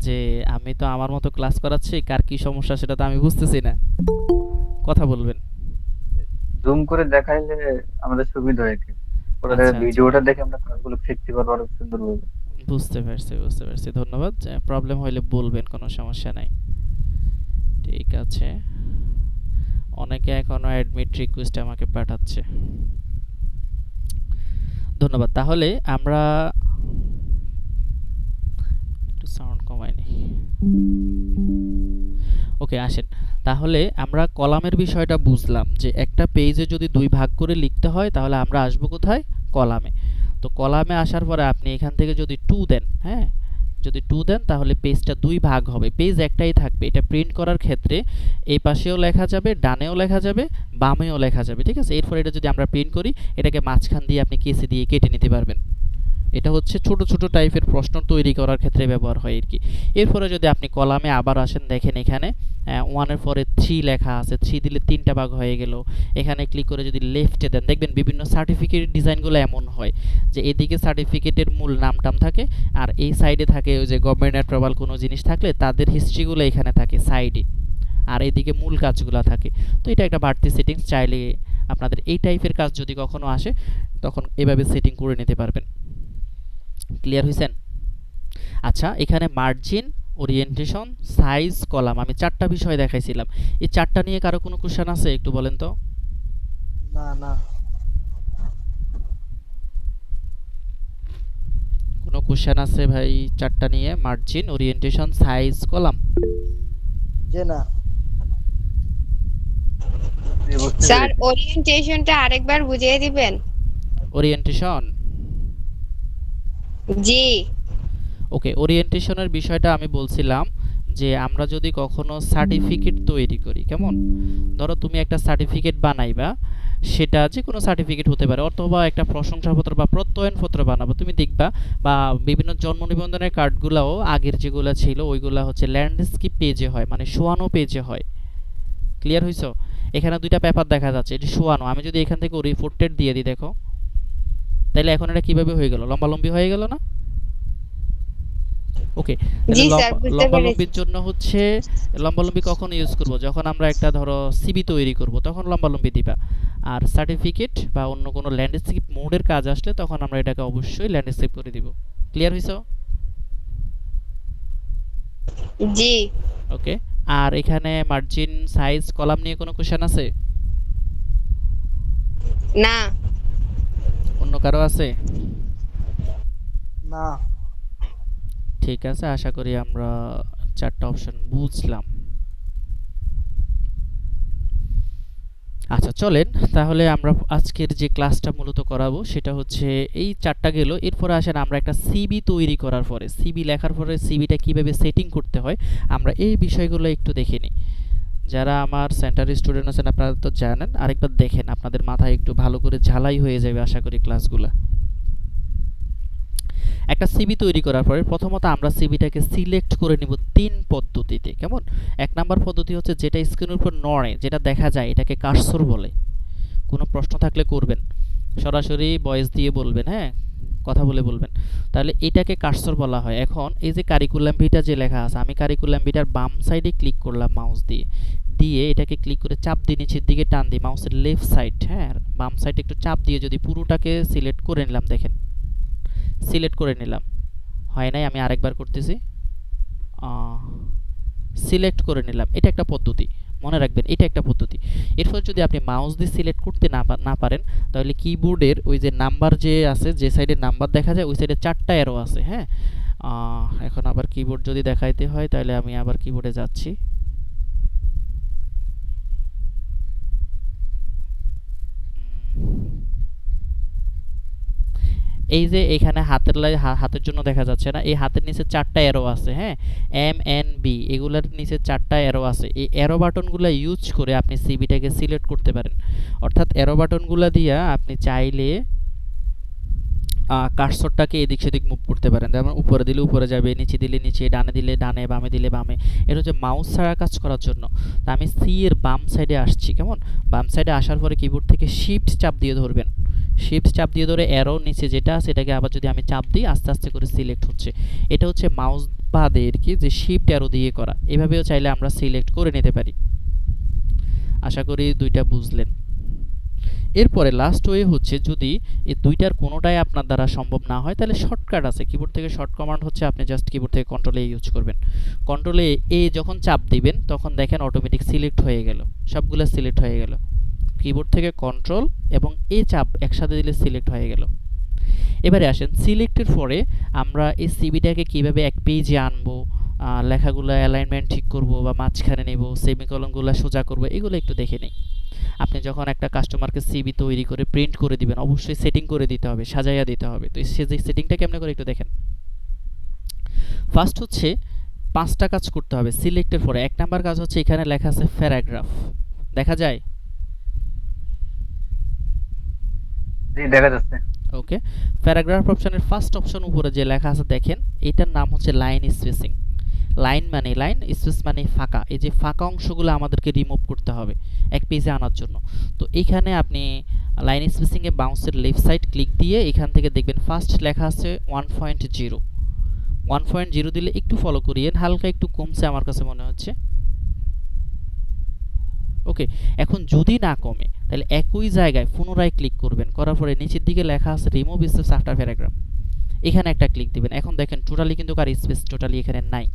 যে আমি তো আমার মতো ক্লাস করাচ্ছি, কার কি সমস্যা সেটা তো আমি বুঝতেছি না। কথা বলবেন। জুম করে দেখাইলে আমাদের সুবিধা হয় কি, ওরা আচ্ছা আচ্ছা, ভিডিওটা দেখে আমরা কাজগুলো শিখতে পারবো আরো সুন্দরভাবে। বুঝতে পারছি বুঝতে পারছি, ধন্যবাদ। প্রবলেম হলে বলবেন, কোনো সমস্যা নাই। ঠিক আছে, অনেকে এখনো অ্যাডমিট রিকোয়েস্ট আমাকে পাঠাচ্ছে, ধন্যবাদ। তাহলে আমরা একটু সাউন্ড কমাইনি। ওকে, আসেন। তাহলে আমরা কলামের বিষয়টা বুঝলাম, যে একটা পেজে যদি 2 ভাগ করে লিখতে হয় তাহলে আমরা আসবো কোথায়? কলামে। তো কলামে আসার পরে আপনি এখান থেকে যদি 2 দেন, হ্যাঁ, যদি 2 দেন তাহলে পেজটা 2 ভাগ হবে, পেজ একটাই থাকবে। এটা প্রিন্ট করার ক্ষেত্রে এই পাশেও লেখা যাবে, ডানেও লেখা যাবে, বামেও লেখা যাবে, ঠিক আছে। এরপর এটা যদি আমরা প্রিন্ট করি, এটাকে মাঝখান দিয়ে আপনি কেসি দিয়ে কেটে নিতে পারবেন। এটা হচ্ছে ছোট ছোট টাইপের প্রশ্ন তৈরি করার ক্ষেত্রে ব্যবহার হয় আর কি। এরপরে যদি আপনি কলামে আবার আসেন, দেখেন এখানে 1 এর পরে 3 লেখা আছে, 3 দিলে 3টা ভাগ হয়ে গেল। এখানে ক্লিক করে যদি লেফটে দেন, দেখবেন বিভিন্ন সার্টিফিকেট ডিজাইনগুলো এমন হয় যে এদিকে সার্টিফিকেটের মূল নামটাম থাকে, আর এই সাইডে থাকে ওই যে গভর্নমেন্ট অ্যাপ্রুভাল কোনো জিনিস থাকলে তাদের হিস্ট্রিগুলো এখানে থাকে সাইডে, আর এদিকে মূল কাজগুলো থাকে। তো এটা একটা বাড়তি সেটিংস, চাইলে আপনাদের এই টাইপের কাজ যদি কখনো আসে তখন এভাবে সেটিং করে নিতে পারবেন। ক্লিয়ার হয়েছেন? আচ্ছা, এখানে মার্জিন, ওরিয়েন্টেশন, সাইজ, কলাম, আমি 4টা বিষয় দেখাইছিলাম। এই 4টা নিয়ে কারো কোনো কোশ্চেন আছে? একটু বলেন তো। না না কোনো কোশ্চেন আছে ভাই 4টা নিয়ে? Margin, orientation, size, column. যে না বুঝতে স্যার পেরেছি। ওরিয়েন্টেশনটা আরেকবার বুঝিয়ে দিবেন? ওরিয়েন্টেশন, জি। ওকে, ওরিয়েন্টেশনের বিষয়টা আমি বলছিলাম যে আমরা যদি কখনো সার্টিফিকেট তৈরি করি, কেমন, ধরো তুমি একটা সার্টিফিকেট বানাইবা, সেটা যে কোনো সার্টিফিকেট হতে পারে অথবা একটা প্রশংসাপত্র বা প্রত্যয়নপত্র বানাবো। তুমি দেখবা বা বিভিন্ন জন্ম নিবন্ধনের কার্ডগুলোও আগের যেগুলো ছিল ওইগুলা হচ্ছে ল্যান্ডস্কেপ পেজে হয়, মানে শোয়ানো পেজে হয়। ক্লিয়ার হইছো? এখানে দুইটা পেপার দেখা যাচ্ছে, এটি শোয়ানো। আমি যদি এখান থেকে রিপোর্টেড দিয়ে দিই, দেখো তাহলে এখন এটা কিভাবে হয়ে গেল, লম্বালম্বি হয়ে গেল না? ওকে, তাহলে জি স্যার, বুঝতে পেরেছি। লম্বালম্বির জন্য হচ্ছে লম্বালম্বি কখন ইউজ করব, যখন আমরা একটা ধরো সিবি তৈরি করব তখন লম্বালম্বি দিবা। আর সার্টিফিকেট বা অন্য কোনো ল্যান্ডস্কেপ মোডের কাজ আসলে তখন আমরা এটাকে অবশ্যই ল্যান্ডস্কেপ করে দিব। ক্লিয়ার হইছো? জি। ওকে। আর এখানে মার্জিন, সাইজ, কলাম নিয়ে কোনো কোশ্চেন আছে? না। অন্য কারো আছে? না। ঠিক আছে, আশা করি আমরা চারটা অপশন বুঝলাম। আচ্ছা চলেন তাহলে আমরা আজকের যে ক্লাসটা মূলত করাবো সেটা হচ্ছে এই চারটা গেল। এরপরে আসেন আমরা একটা সিবি তৈরি করার পরে, সিবি লেখার পরে সিবিটা কিভাবে সেটিং করতে হয় আমরা এই বিষয়গুলো একটু দেখে নিই। যারা আমার সেন্টার স্টুডেন্ট আছেন আপনারা তো জানেন, আরেকবার দেখেন, আপনাদের মাথায় একটু ভালো করে ঝালাই হয়ে যাবে আশা করি ক্লাসগুলো। একটা সিবি তৈরি করার পরে প্রথমত আমরা সিবিটাকে সিলেক্ট করে নিব তিন পদ্ধতিতে। কেমন? এক নাম্বার পদ্ধতি হচ্ছে যেটা স্ক্রিনের উপর নড়ে, যেটা দেখা যায়, এটাকে কার্সর বলে। কোনো প্রশ্ন থাকলে করবেন, সরাসরি ভয়েস দিয়ে বলবেন, হ্যাঁ কথা বলে বলবেন। তাহলে এটাকে কার্সর বলা হয়। এখন এই যে কারিকুলাম ভিটা যে লেখা আছে, আমি কারিকুলাম ভিটার বাম সাইডে ক্লিক করলাম মাউস দিয়ে, দিয়ে এটাকে ক্লিক করে চাপ দিয়ে নিচের দিকে টান দিই, মাউসের লেফট সাইড, হ্যাঁ বাম সাইডে একটু চাপ দিয়ে যদি পুরোটাকে সিলেক্ট করে নিলাম, দেখেন সিলেক্ট করে নিলাম, হয় নাই, আমি আরেকবার করতেছি, সিলেক্ট করে নিলাম। এটা একটা পদ্ধতি, মনে রাখবেন এটা একটা পদ্ধতি। এরপর যদি আপনি মাউস দিয়ে সিলেক্ট করতে না পারেন তাহলে কিবোর্ডের ওই যে নাম্বার যে আছে, যে সাইডে নাম্বার দেখা যায় ওই সাইডে চারটা অ্যারো আছে, হ্যাঁ। এখন আবার কিবোর্ড যদি দেখাইতে হয় তাহলে আমি আবার কিবোর্ডে যাচ্ছি। এই যে এখানে হাতের জন্য দেখা যাচ্ছে না, এই হাতের নিচে চারটা অ্যারো আছে, হ্যাঁ এম এন বি, এগুলোর নিচে চারটা অ্যারো আছে। এই অ্যারো বাটনগুলো ইউজ করে আপনি সিবিটাকে সিলেক্ট করতে পারেন। অর্থাৎ অ্যারো বাটনগুলো দিয়ে আপনি চাইলে কার্সরটাকে এদিক সেদিক মুভ করতে পারেন। যেমন উপরে দিলে উপরে যাবে, নিচে দিলে নিচে, ডানে দিলে ডানে, বামে দিলে বামে। এটা হচ্ছে মাউস ছাড়া কাজ করার জন্য। তা আমি সি এর বাম সাইডে আসছি, কেমন? বাম সাইডে আসার পরে কিবোর্ড থেকে শিফট চাপ দিয়ে ধরবেন, শিফট চাপ দিয়ে ধরে অ্যারো নিচে যেটা আছে এটাকে আবার যদি আমি চাপ দিই আস্তে আস্তে করে সিলেক্ট হচ্ছে। এটা হচ্ছে মাউস বাদে আর কি, যে শিফট অ্যারো দিয়ে করা। এভাবেও চাইলে আমরা সিলেক্ট করে নিতে পারি। আশা করি দুইটা বুঝলেন। এরপরে লাস্ট ওয়ে হচ্ছে যদি এই দুইটার কোনোটাই আপনার দ্বারা সম্ভব না হয় তাহলে শর্টকাট আছে কিবোর্ড থেকে। শর্ট কমান্ড হচ্ছে আপনি জাস্ট কিবোর্ড থেকে কন্ট্রোল এ ইউজ করবেন। কন্ট্রোল এ যখন চাপ দিবেন তখন দেখেন অটোমেটিক সিলেক্ট হয়ে গেল, সবগুলো সিলেক্ট হয়ে গেল। কিবোর্ড থেকে কন্ট্রোল এবং এ চাপ একসাথে দিলে সিলেক্ট হয়ে গেল। এবারে আসেন সিলেক্টের পরে আমরা এই সিবিটাকে কিভাবে এক পেজে আনবো, লেখাগুলো অ্যালাইনমেন্ট ঠিক করব বা মাঝখানে নেব, সেমিকলনগুলো সোজা করব, এগুলো একটু দেখে নেই। আপনি যখন একটা কাস্টমারকে সিবি তৈরি করে প্রিন্ট করে দিবেন অবশ্যই সেটিং করে দিতে হবে, সাজাইয়া দিতে হবে। তো সেই সেটিংটা কেমনে করে একটু দেখেন। ফার্স্ট হচ্ছে পাঁচটা কাজ করতে হবে সিলেক্টের পরে। এক নাম্বার কাজ হচ্ছে এখানে লেখা আছে প্যারাগ্রাফ, দেখা যায়? জি দেখা যাচ্ছে। ওকে, প্যারাগ্রাফ অপশনের ফার্স্ট অপশন উপরে যে লেখা আছে দেখেন, এটার নাম হচ্ছে লাইন স্পেসিং। লাইন মানে লাইন, স্পেস মানে ফাঁকা। এই যে ফাঁকা অংশগুলো আমাদেরকে রিমুভ করতে হবে এক পেজে আনার জন্য। তো এইখানে আপনি লাইন স্পেসিংয়ে বাউন্সের লেফট সাইড ক্লিক দিয়ে এখান থেকে দেখবেন ফার্স্ট লেখা আছে 1.0। 1.0 দিলে একটু ফলো করিয়েন, হালকা একটু কমছে আমার কাছে মনে হচ্ছে। ওকে, এখন যদি না কমে তাহলে একই জায়গায় পুনরায় ক্লিক করবেন, করার পরে নিচের দিকে লেখা আছে রিমুভ স্পেস আফটার প্যারাগ্রাফ, এখানে একটা ক্লিক দিবেন। এখন দেখেন টোটালি কিন্তু কার স্পেস টোটালি এখানে নাই।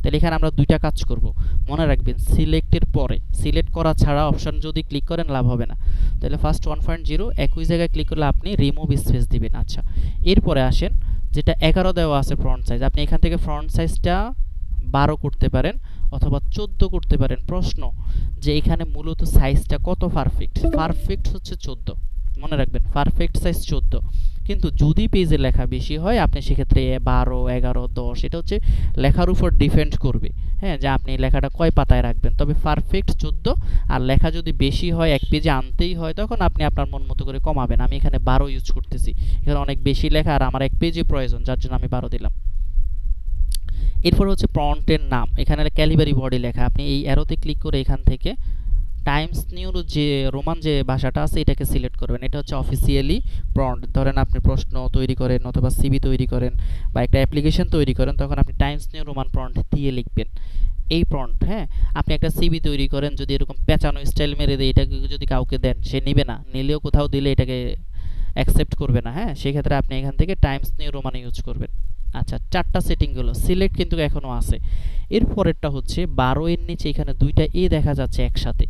তাহলে এখানে আমরা দুইটা কাজ করব, মনে রাখবেন সিলেক্টের পরে, সিলেক্ট করা ছাড়া অপশন যদি ক্লিক করেন লাভ হবে না। তাহলে ফার্স্ট 1.0 একই জায়গায় ক্লিক করলে আপনি রিমুভ স্পেস দিবেন। আচ্ছা, এরপরে আসেন যেটা 11 দেওয়া আছে ফ্রন্ট সাইজ, আপনি এখান থেকে ফ্রন্ট সাইজটা 12 করতে পারেন অথবা 14 করতে পারেন। প্রশ্ন যে এখানে মূলত সাইজটা কত পারফেক্ট, পারফেক্ট হচ্ছে 14, মনে রাখবেন পারফেক্ট সাইজ 14। কিন্তু যদি পেজে লেখা বেশি হয় আপনি সেক্ষেত্রে 12, 11, 10 এটা হচ্ছে লেখার উপর ডিপেন্ড করবে, হ্যাঁ, যে আপনি লেখাটা কয় পাতায় রাখবেন। তবে পারফেক্ট 14, আর লেখা যদি বেশি হয় এক পেজে আনতেই হয় তখন আপনি আপনার মন মতো করে কমাবেন। আমি এখানে 12 ইউজ করতেছি, এখানে অনেক বেশি লেখা আর আমার এক পেজে প্রয়োজন, যার জন্য আমি 12 দিলাম। এরপর হচ্ছে ফন্টের নাম, এখানে ক্যালিবারি বডি লেখা, আপনি এই অ্যারোতে ক্লিক করে এখান থেকে টাইমস নিউর যে রোমান যে ভাষাটা আছে এটাকে সিলেক্ট করবেন। এটা হচ্ছে অফিসিয়ালি ফন্ট। ধরেন আপনি প্রশ্ন তৈরি করেন অথবা সিভি তৈরি করেন বা একটা অ্যাপ্লিকেশন তৈরি করেন, তখন আপনি টাইমস নিউ রোমান ফন্ট দিয়ে লিখবেন এই ফন্ট। হ্যাঁ, আপনি একটা সিভি তৈরি করেন, যদি এরকম পেঁচানো স্টাইল মেরে দেয় এটাকে যদি কাউকে দেন সে নেবে না, নিলেও কোথাও দিলে এটাকে অ্যাকসেপ্ট করবে না। হ্যাঁ, সেক্ষেত্রে আপনি এখান থেকে টাইমস নিউ রোমান ইউজ করবেন। আচ্ছা, 4টা সেটিংগুলো সিলেক্ট কিন্তু এখনও আছে। এরপরেরটা হচ্ছে 12 এর নিচে এখানে 2টা এ দেখা যাচ্ছে একসাথে,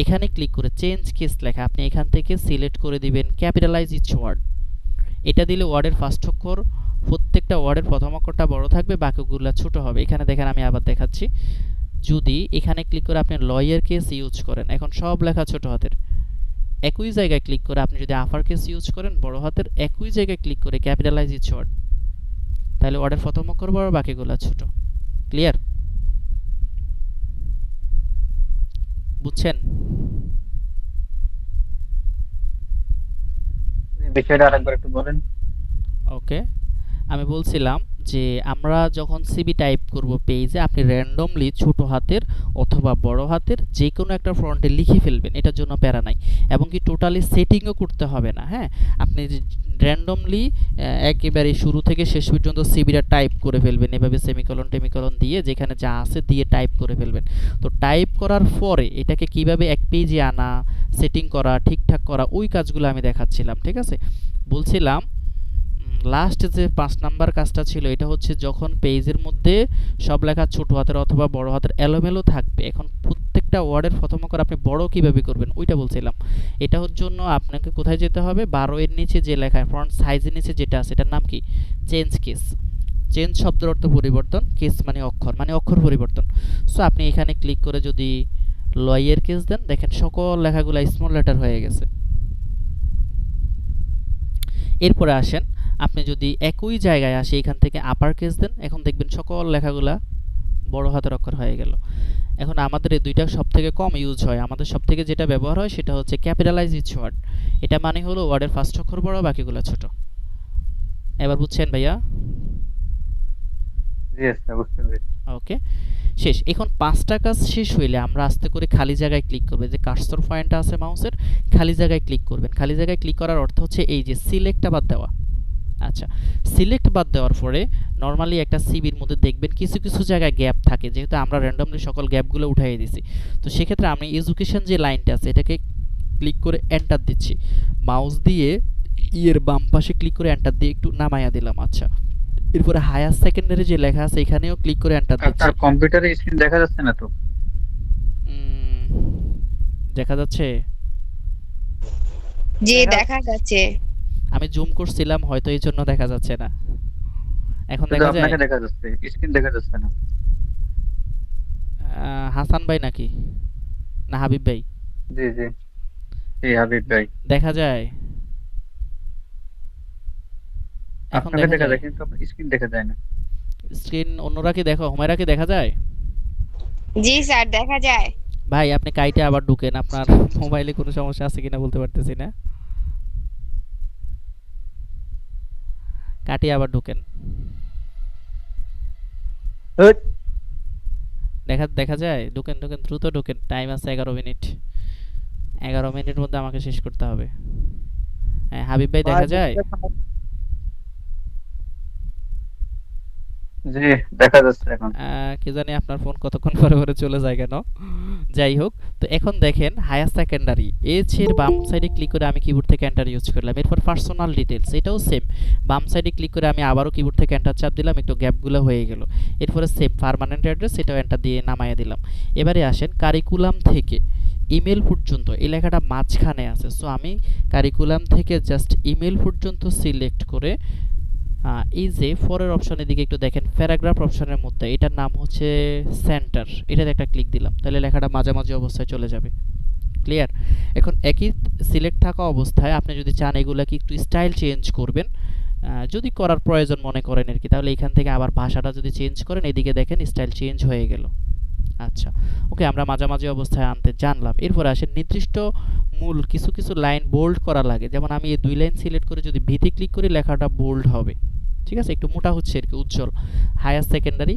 এখানে ক্লিক করে চেঞ্জ কেস লেখা আপনি এখান থেকে সিলেক্ট করে দিবেন ক্যাপিটালাইজ ইচ ওয়ার্ড। এটা দিলে ওয়ার্ডের ফার্স্ট অক্ষর, প্রত্যেকটা ওয়ার্ডের প্রথম অক্ষরটা বড় থাকবে, বাকিগুলো ছোট হবে। এখানে দেখেন আমি আবার দেখাচ্ছি, যদি এখানে ক্লিক করে আপনি লয়ার কেস ইউজ করেন, এখন সব লেখা ছোট হাতের। একই জায়গায় ক্লিক করে আপনি যদি আপার কেস ইউজ করেন বড় হাতের, একই জায়গায় ক্লিক করে ক্যাপিটালাইজ ইচ ওয়ার্ড, তাহলে ওয়ার্ডের প্রথম অক্ষর বড়, বাকিগুলো ছোট। ক্লিয়ার? বুঝছেন? এই বিষয়টা আরেকবার একটু বলেন। ওকে, আমি বলছিলাম যে আমরা যখন সিবি টাইপ করব পেজে, আপনি র্যান্ডমলি ছোট হাতের অথবা বড় হাতের যে কোনো একটা ফন্টে লিখে ফেলবেন, এটার জন্য প্যারা নাই, এবং কি টোটালি সেটিংও করতে হবে না। হ্যাঁ, আপনি র্যান্ডমলি একেবারে শুরু থেকে শেষ পর্যন্ত সিবিটা টাইপ করে ফেলবেন, এভাবে সেমিকলন টেমিকলন দিয়ে যেখানে যা আছে দিয়ে টাইপ করে ফেলবেন। তো টাইপ করার পরে এটাকে কিভাবে এক পেজে আনা, সেটিং করা, ঠিকঠাক করা, ওই কাজগুলো আমি দেখাচ্ছিলাম। ঠিক আছে, বলছিলাম লাস্ট যে 5 নাম্বার কাজটা ছিল, এটা হচ্ছে যখন পেজের মধ্যে সব লেখা ছোট হাতের অথবা বড় হাতের এলোমেলো থাকবে, এখন প্রত্যেকটা ওয়ার্ডের প্রথম অক্ষর আপনি বড় কিভাবে করবেন ওইটা বলছিলাম। এটার জন্য আপনাকে কোথায় যেতে হবে, 12 এর নিচে যে লেখা ফন্ট সাইজের নিচে যেটা আছে এটার নাম কি, চেঞ্জ কেস। চেঞ্জ শব্দের অর্থ পরিবর্তন, কেস মানে অক্ষর, মানে অক্ষর পরিবর্তন। সো আপনি এখানে ক্লিক করে যদি লয়ের কেস দেন, দেখেন সকল লেখাগুলো স্মল লেটার হয়ে গেছে। এরপরে আসেন, আপনি যদি একই জায়গায় আসে এখান থেকে আপার কেস দেন, এখন দেখবেন সকল লেখাগুলা বড় হাতের অক্ষর হয়ে গেল। এখন আমাদের এই দুইটা সব থেকে কম ইউজ হয়, আমাদের সব থেকে যেটা ব্যবহার হয় সেটা হচ্ছে ক্যাপিটালাইজ ইচ ওয়ার্ড। এটা মানে হলো ওয়ার্ডের ফার্স্ট অক্ষর বড়, বাকিগুলো ছোট। এবার বুঝছেন ভাইয়া? জি আচ্ছা, বুঝতে পেরেছি। ওকে, শেষ। এখন 5টা কাজ শেষ হইলে আমরা আস্তে করে খালি জায়গায় ক্লিক করব, যে কার্সর পয়েন্টটা আছে মাউসের, খালি জায়গায় ক্লিক করবেন। খালি জায়গায় ক্লিক করার অর্থ হচ্ছে এই যে সিলেক্টটা বাদ দেওয়া। আচ্ছা, সিলেক্ট বাদ দেওয়ার পরে নর্মালি একটা সিবির মধ্যে দেখবেন কিছু কিছু জায়গায় গ্যাপ থাকে, যেহেতু আমরা র্যান্ডমলি সকল গ্যাপগুলো উঠাইয়ে দিছি। তো সেক্ষেত্রে আমি এডুকেশন যে লাইনটা আছে এটাকে ক্লিক করে এন্টার দিচ্ছি, মাউস দিয়ে ইয়ের বাম পাশে ক্লিক করে এন্টার দিয়ে একটু নামাইয়া দিলাম। আচ্ছা, এরপরে হায়ার সেকেন্ডারি যে লেখা আছে এখানেও ক্লিক করে এন্টার দিচ্ছি। আপনার কম্পিউটারে স্ক্রিন দেখা যাচ্ছে না তো? উম, দেখা যাচ্ছে? জি দেখা- দেখা যাচ্ছে। আমি জুম করছিলাম, হয়তো এই জন্য দেখা যাচ্ছে না। এখন শুধু দেখা যায়? আপনাকে দেখা যাচ্ছে, স্ক্রিন দেখা যাচ্ছে না। হাসান ভাই নাকি, না হাবিব ভাই? জি জি, জি হাবিব ভাই। দেখা যায়? এখন আপনাকে দেখা দেখা যায়? যায় কিন্তু আপনার স্ক্রিন দেখা যায় না। স্ক্রিন অন্যরা কি দেখো, হুমায়রা কি দেখা যায়? জি স্যার দেখা যায়। ভাই আপনি কাইটে আবার ঢুকেন, আপনার মোবাইলে কোনো সমস্যা আছে কিনা বলতে পারতেছি না, কাটিয়ে আবার ঢুকেন। হুট, দেখা দেখা যায়? ঢুকেন ঢুকেন, দ্রুত ঢুকেন, টাইম আছে 11 মিনিট। 11 মিনিটের মধ্যে আমাকে শেষ করতে হবে। হ্যাঁ, হাবিব ভাই দেখা যায়? জি দেখা যাচ্ছে এখন। কি জানি আপনার ফোন কতক্ষণ পরে পরে চলে যায় কেন। যাই হোক, তো এখন দেখেন হায়ার সেকেন্ডারি এর বাম সাইডে ক্লিক করে আমি কিবোর্ড থেকে এন্টার ইউজ করলাম। এরপর পার্সোনাল ডিটেলস, এটাও সেম, বাম সাইডে ক্লিক করে আমি আবারও কিবোর্ড থেকে এন্টার চাপ দিলাম, একটু গ্যাপগুলো হয়ে গেল। এরপরে সেম পার্মানেন্ট অ্যাড্রেস, এটাও এন্টার দিয়ে নামাইয়া দিলাম। এবারে আসেন কারিকুলাম থেকে ইমেল পর্যন্ত, এই লেখাটা মাঝখানে আছে, সো আমি কারিকুলাম থেকে জাস্ট ইমেল পর্যন্ত সিলেক্ট করে এই যে ফরের অপশনের দিকে একটু দেখেন, প্যারাগ্রাফ অপশনের মধ্যে এটার নাম হচ্ছে সেন্টার, এটাতে একটা ক্লিক দিলাম, তাহলে লেখাটা মাঝামাঝি অবস্থায় চলে যাবে। ক্লিয়ার? এখন একই সিলেক্ট থাকা অবস্থায় আপনি যদি চান এগুলাকে একটু স্টাইল চেঞ্জ করবেন, যদি করার প্রয়োজন মনে করেন আর কি, তাহলে এখান থেকে আবার ভাষাটা যদি চেঞ্জ করেন, এদিকে দেখেন স্টাইল চেঞ্জ হয়ে গেল। আচ্ছা, ওকে, আমরা মাঝামাঝি অবস্থায় আনতে জানলাম। এরপরে আসেন নির্দিষ্ট মূল কিছু কিছু লাইন বোল্ড করা লাগে। যেমন আমি এই 2 লাইন সিলেক্ট করে যদি ভিতে ক্লিক করি, লেখাটা বোল্ড হবে। ঠিক আছে, একটু মোটা হচ্ছে আর কি, উজ্জ্বল। হায়ার সেকেন্ডারি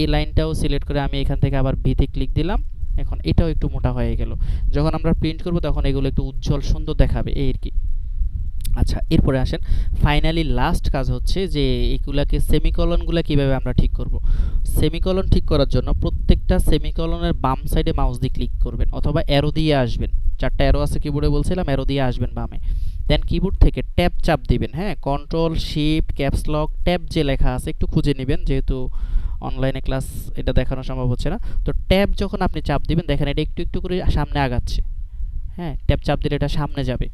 এই লাইনটাও সিলেক্ট করে আমি এখান থেকে আবার ভিতে ক্লিক দিলাম, এখন এটাও একটু মোটা হয়ে গেল। যখন আমরা প্রিন্ট করব তখন এগুলো একটু উজ্জ্বল সুন্দর দেখাবে, এই আর কি। আচ্ছা, এরপরে আসেন ফাইনালি লাস্ট কাজ হচ্ছে যে এগুলাকে সেমিকলনগুলো কিভাবে আমরা ঠিক করব। সেমিকলন ঠিক করার জন্য প্রত্যেকটা সেমিকলনের বাম সাইডে মাউস দিয়ে ক্লিক করবেন অথবা অ্যারো দিয়ে আসবেন। 4টা অ্যারো আছে কিবোর্ডে, বলছিলাম অ্যারো দিয়ে আসবেন বামে। দেন কিবোর্ড থেকে ট্যাব চাপ দিবেন, হ্যাঁ, control shift caps lock tab যে লেখা আছে একটু খুঁজে নেবেন, যেহেতু অনলাইনে ক্লাস এটা দেখানো সম্ভব হচ্ছে না। তো ট্যাব যখন আপনি চাপ দিবেন, দেখেন এটা একটু একটু করে সামনে আগাচ্ছে। হ্যাঁ, ট্যাব চাপ দিলে এটা সামনে যাবে।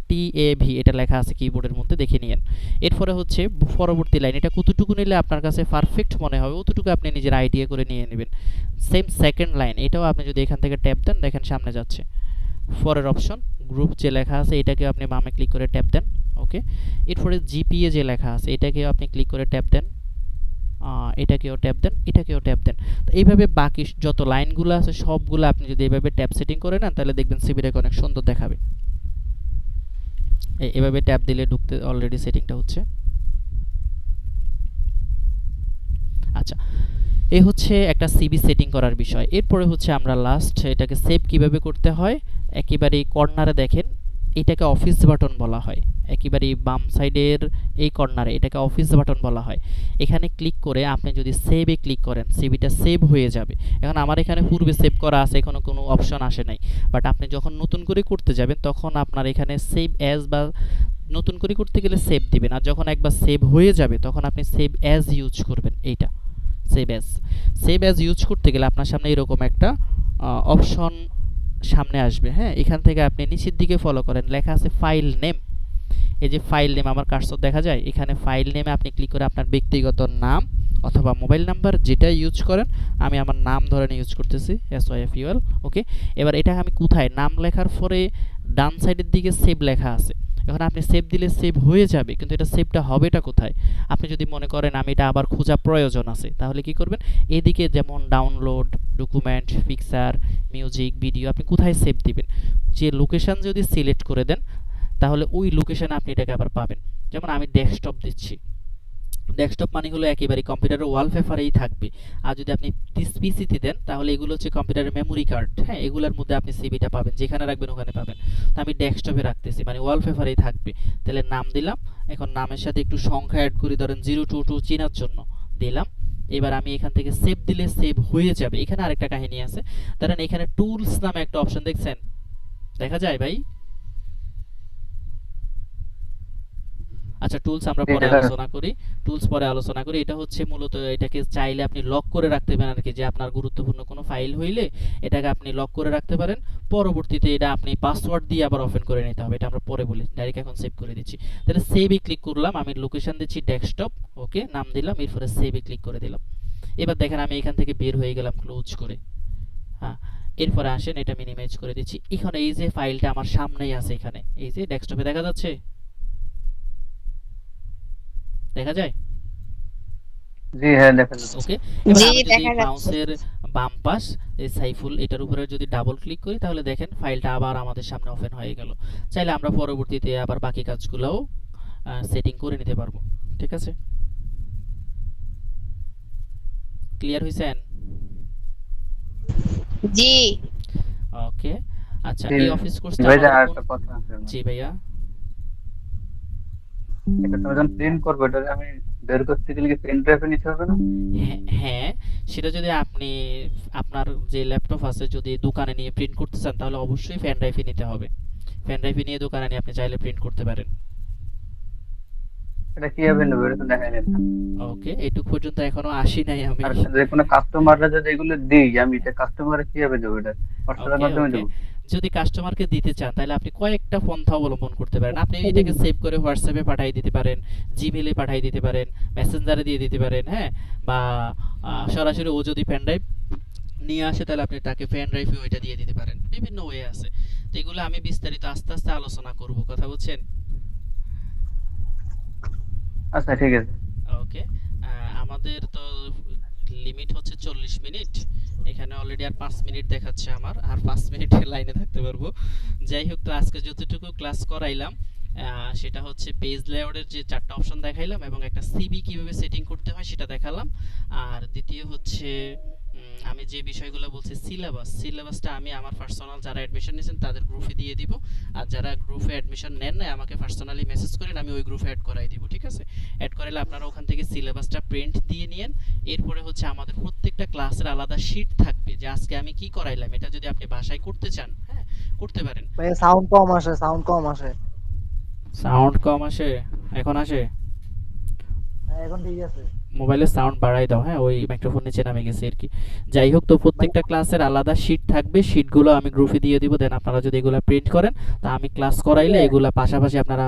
TAV এটা লেখা আছে কিবোর্ডের মধ্যে, দেখে নিয়েন। এরপরে হচ্ছে পরবর্তী লাইন, এটা কতটুকু নিলে আপনার কাছে পারফেক্ট মনে হবে অতটুকু আপনি নিজের আইডিয়া করে নিয়ে নেবেন। সেম সেকেন্ড লাইন, এটাও আপনি যদি এখান থেকে ট্যাপ দেন, দেখেন সামনে যাচ্ছে। পরের অপশন গ্রুপ যে লেখা আছে এটাকে আপনি বামে ক্লিক করে ট্যাপ দেন, ওকে। এরপরে GPA যে লেখা আছে এটাকেও আপনি ক্লিক করে ট্যাপ দেন, এটাকেও ট্যাপ দেন, এটাকেও ট্যাপ দেন। তো এইভাবে বাকি যত লাইনগুলো আছে সবগুলো আপনি যদি এইভাবে ট্যাপ সেটিং করে নেন, তাহলে দেখবেন সিভিটাকে অনেক সুন্দর দেখাবে। এভাবে ট্যাপ দিলে ঢুকতে অলরেডি সেটিংটা হচ্ছে। আচ্ছা, এই হচ্ছে একটা সিভি সেটিং করার বিষয়। এরপরে হচ্ছে আমরা লাস্ট এটাকে সেভ কিভাবে করতে হয়। একেবারে কর্নারে দেখেন এটাকে অফিস বাটন বলা হয়, একেবারে বাম সাইডের এই কর্নারে এটাকে অফিস বাটন বলা হয়। এখানে ক্লিক করে আপনি যদি সেভে ক্লিক করেন, সিভিটা সেভ হয়ে যাবে। এখন আমার এখানে পূর্বে সেভ করা আছে, এখনো কোনো অপশন আসে নাই, বাট আপনি যখন নতুন করে করতে যাবেন তখন আপনার এখানে সেভ অ্যাজ বা নতুন করে করতে গেলে সেভ দিবেন, আর যখন একবার সেভ হয়ে যাবে তখন আপনি সেভ অ্যাজ ইউজ করবেন। এইটা সেভ অ্যাজ ইউজ করতে গেলে আপনার সামনে এরকম একটা অপশন সামনে আসবে। হ্যাঁ, এখান থেকে আপনি নিচের দিকে ফলো করেন, লেখা আছে ফাইল নেম। এই যে ফাইল নেম আমার কার্সর দেখা যায়, এখানে ফাইল নেমে আপনি ক্লিক করে আপনার ব্যক্তিগত নাম অথবা মোবাইল নাম্বার যেটা ইউজ করেন, আমি আমার নাম ধরে ইউজ করতেছি SYFUL, ওকে। এবার এটা আমি কোথায়, নাম লেখার পরে ডান সাইডের দিকে সেভ লেখা আছে। এখন আপনি সেভ দিলে সেভ হয়ে যাবে, কিন্তু এটা সেভটা হবেটা কোথায়? আপনি যদি মনে করেন আমি এটা আবার খোঁজা প্রয়োজন আছে, তাহলে কি করবেন, এদিকে যেমন download, document, picture, music, video, আপনি কোথায় সেভ দিবেন, যে লোকেশন যদি সিলেক্ট করে দেন তাহলে ওই লোকেশনে আপনি এটাকে আবার পাবেন। যেমন আমি ডেস্কটপ দিচ্ছি, ডেস্কটপ মানে হলো একেবারে কম্পিউটারের ওয়ালপেপারেই থাকবে। আর যদি আপনি পিসিতে দেন তাহলে এগুলো হচ্ছে কম্পিউটারের মেমোরি কার্ড, হ্যাঁ, এগুলোর মধ্যে আপনি সিভিটা পাবেন, যেখানে রাখবেন ওখানে পাবেন। তো আমি ডেস্কটপে রাখতেছি, মানে ওয়ালপেপারেই থাকবে। তাহলে নাম দিলাম, এখন নামের সাথে একটু সংখ্যা অ্যাড করি, ধরেন 022 চেনার জন্য দিলাম। এবার আমি এখান থেকে সেভ দিলে সেভ হয়ে যাবে। এখানে আরেকটা কাহিনী আছে, ধরেন এখানে টুলস নামে একটা অপশন দেখছেন, দেখা যায় ভাই? আচ্ছা, টুলস আমরা পরে আলোচনা করি, এটা হচ্ছে মূলত, এটাকে চাইলে আপনি লক করে রাখতে পারেন আর কি, যে আপনার গুরুত্বপূর্ণ কোনো ফাইল হইলে এটাকে আপনি লক করে রাখতে পারেন। পরবর্তীতে এটা আপনি পাসওয়ার্ড দিয়ে আবার ওপেন করে নিতে হবে, এটা আমরা পরে বলি, ডাইরেক্ট এখন সেভ করে দিচ্ছি। তাহলে সেভে ক্লিক করলাম, আমি লোকেশন দিচ্ছি ডেস্কটপ, ওকে, নাম দিলাম, এরপরে সেভে ক্লিক করে দিলাম। এবার দেখেন আমি এখান থেকে বের হয়ে গেলাম ক্লোজ করে। হ্যাঁ, এরপরে আসেন এটা মিনিমাইজ করে দিচ্ছি। এখানে এই যে ফাইলটা আমার সামনেই আছে, এখানে এই যে ডেস্কটপে দেখা যাচ্ছে, দেখা যায়? জি হ্যাঁ, দেখা যাচ্ছে। ওকে, এবার জি আমি যদি দেখা যাচ্ছে। মাউসের বাম পাশ এই সাইফুল এটার উপরে যদি ডাবল ক্লিক করি, তাহলে দেখেন ফাইলটা আবার আমাদের সামনে ওপেন হয়ে গেল। চাইলে আমরা পরবর্তীতে আবার বাকি কাজগুলোও সেটিং করে নিতে পারবো। ঠিক আছে, ক্লিয়ার হইছেন? জি ওকে, আচ্ছা, জি এই অফিস কোর্সটা ভাই, আর আমাদের একটা কথা আছে আমার। জি ভাইয়া। এটা তুমি যখন প্রিন্ট করবে, এটা আমি বের করতে গেলে কি পেন ড্রাইভে নিতে হবে না? হ্যাঁ, সেটা যদি আপনি আপনার যে ল্যাপটপ আছে যদি দোকানে নিয়ে প্রিন্ট করতে চান, তাহলে অবশ্যই পেন ড্রাইভে নিতে হবে। পেন ড্রাইভে নিয়ে দোকানে নিয়ে আপনি চাইলে প্রিন্ট করতে পারেন। এটা কিভাবে নেবে, এটা তো দেখাই না। ওকে, এইটুক পর্যন্ত এখনো আসি নাই আমি। আর যে কোনো কাস্টমাররা যদি এগুলো দিই, আমি এটা কাস্টমারে কিভাবে দেবো, এটা হোয়াটসঅ্যাপের ওকে, মাধ্যমে ওকে, দেবো? যদি কাস্টমারকে দিতে চান তাহলে আপনি কয়েকটা পন্থা অবলম্বন করতে পারেন। আপনি এটাকে সেভ করে হোয়াটসঅ্যাপে পাঠিয়ে দিতে পারেন, জিমেইলে পাঠিয়ে দিতে পারেন, মেসেঞ্জারে দিয়ে দিতে পারেন, হ্যাঁ, বা সরাসরি ও যদি পেন ড্রাইভ নিয়ে আসে তাহলে আপনি তাকে পেন ড্রাইভে ওইটা দিয়ে দিতে পারেন। বিভিন্ন ওয়ে আছে। তো এগুলো আমি বিস্তারিত আস্তে আস্তে আলোচনা করব, কথা বুঝছেন? আচ্ছা ঠিক আছে। ওকে। আমাদের তো লিমিট হচ্ছে 40 মিনিট। এখানে অলরেডি আর 5 মিনিট দেখাচ্ছে আমার, আর 5 মিনিট লাইনে থাকতে পারবো। যাই হোক, তো আজকে যতটুকু ক্লাস করাইলাম সেটা হচ্ছে পেজ লেআউটের যে 4টা অপশন দেখাইলাম এবং একটা সিবি কিভাবে সেটিং করতে হয় সেটা দেখালাম। আর দ্বিতীয় হচ্ছে আমি যে বিষয়গুলো বলছি, সিলেবাসটা আমি আমার পার্সোনাল যারা অ্যাডমিশন নিয়েছেন তাদের গ্রুপে দিয়ে দিব। আর যারা গ্রুপে অ্যাডমিশন নেন না আমাকে পার্সোনালি মেসেজ করেন, আমি ওই গ্রুপে অ্যাড করাই দিব, ঠিক আছে? অ্যাড করাইলে আপনারা ওখান থেকে সিলেবাসটা প্রিন্ট দিয়ে নিয়েন। এরপরে হচ্ছে আমাদের প্রত্যেকটা ক্লাসের আলাদা শিট থাকবে যে আজকে আমি কি করাইলাম, এটা যদি আপনি বাসায় করতে চান, হ্যাঁ করতে পারেন। ভাই সাউন্ড কম আসে, সাউন্ড কম আসে। সাউন্ড কম আসে? এখন আসে? হ্যাঁ এখন ঠিক আছে। মোবাইলের সাউন্ড বাড়াই দাও, হ্যাঁ ওই মাইক্রোফোন নিচে নামে গেছে আর কি। যাই হোক, তো প্রত্যেকটা ক্লাসের আলাদা শিট থাকবে, শিটগুলো আমি গ্রুপে দিয়ে দিব। দেন আপনারা যদি এগুলো প্রিন্ট করেন তা আমি ক্লাস করাইলে এগুলা পাশাপাশি আপনারা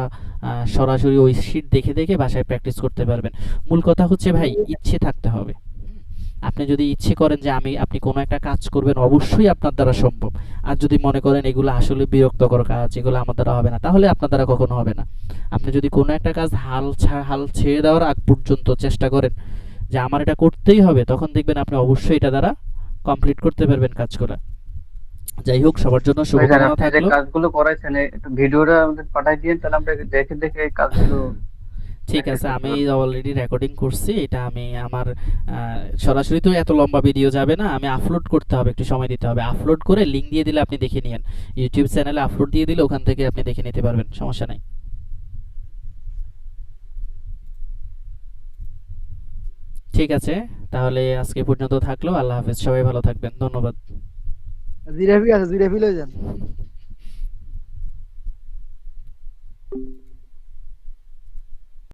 সরাসরি ওই শিট দেখে দেখে বাসায় প্র্যাকটিস করতে পারবেন। মূল কথা হচ্ছে ভাই ইচ্ছে থাকতে হবে। আপনি যদি ইচ্ছে করেন যে আপনি কোনো একটা কাজ করবেন, অবশ্যই আপনার দ্বারা সম্ভব। আর যদি মনে করেন এগুলো আসলে বিরক্তকর কাজ, এগুলো আমার দ্বারা হবে না, তাহলে আপনার দ্বারা কখনো হবে না। আপনি যদি কোনো একটা কাজ হাল ছেড়ে দেওয়ার আগ পর্যন্ত চেষ্টা করেন যে আমার এটা করতেই হবে, তখন দেখবেন আপনি অবশ্যই এটা দ্বারা কমপ্লিট করতে পারবেন কাজগুলো। যাই হোক, সবার জন্য ভাইজান শুভকামনা আপনি যে থাকলো। কাজগুলো করাইছেন একটু ভিডিওটা আমাদের পাঠাই দিন, তাহলে আমরা দেখে দেখে এই কাজগুলো ঠিক প্র্যাকটিস আছে, করতে আমি পারবো। অলরেডি রেকর্ডিং করছি, এটা আমি আমার সরাসরি তো এত লম্বা ভিডিও যাবে না, আমি আপলোড করতে হবে, একটু সময় দিতে হবে। আপলোড করে লিংক দিয়ে দিলে আপনি দেখে নিয়েন, ইউটিউব চ্যানেলে আপলোড দিয়ে দিলে ওখান থেকে আপনি দেখে নিতে পারবেন, সমস্যা নাই। ঠিক আছে, তাহলে আজকে পর্যন্ত থাকলো। আল্লাহ হাফেজ, সবাই ভালো থাকবেন, ধন্যবাদ। জিরাফি আছে, জিরাফি লই যান।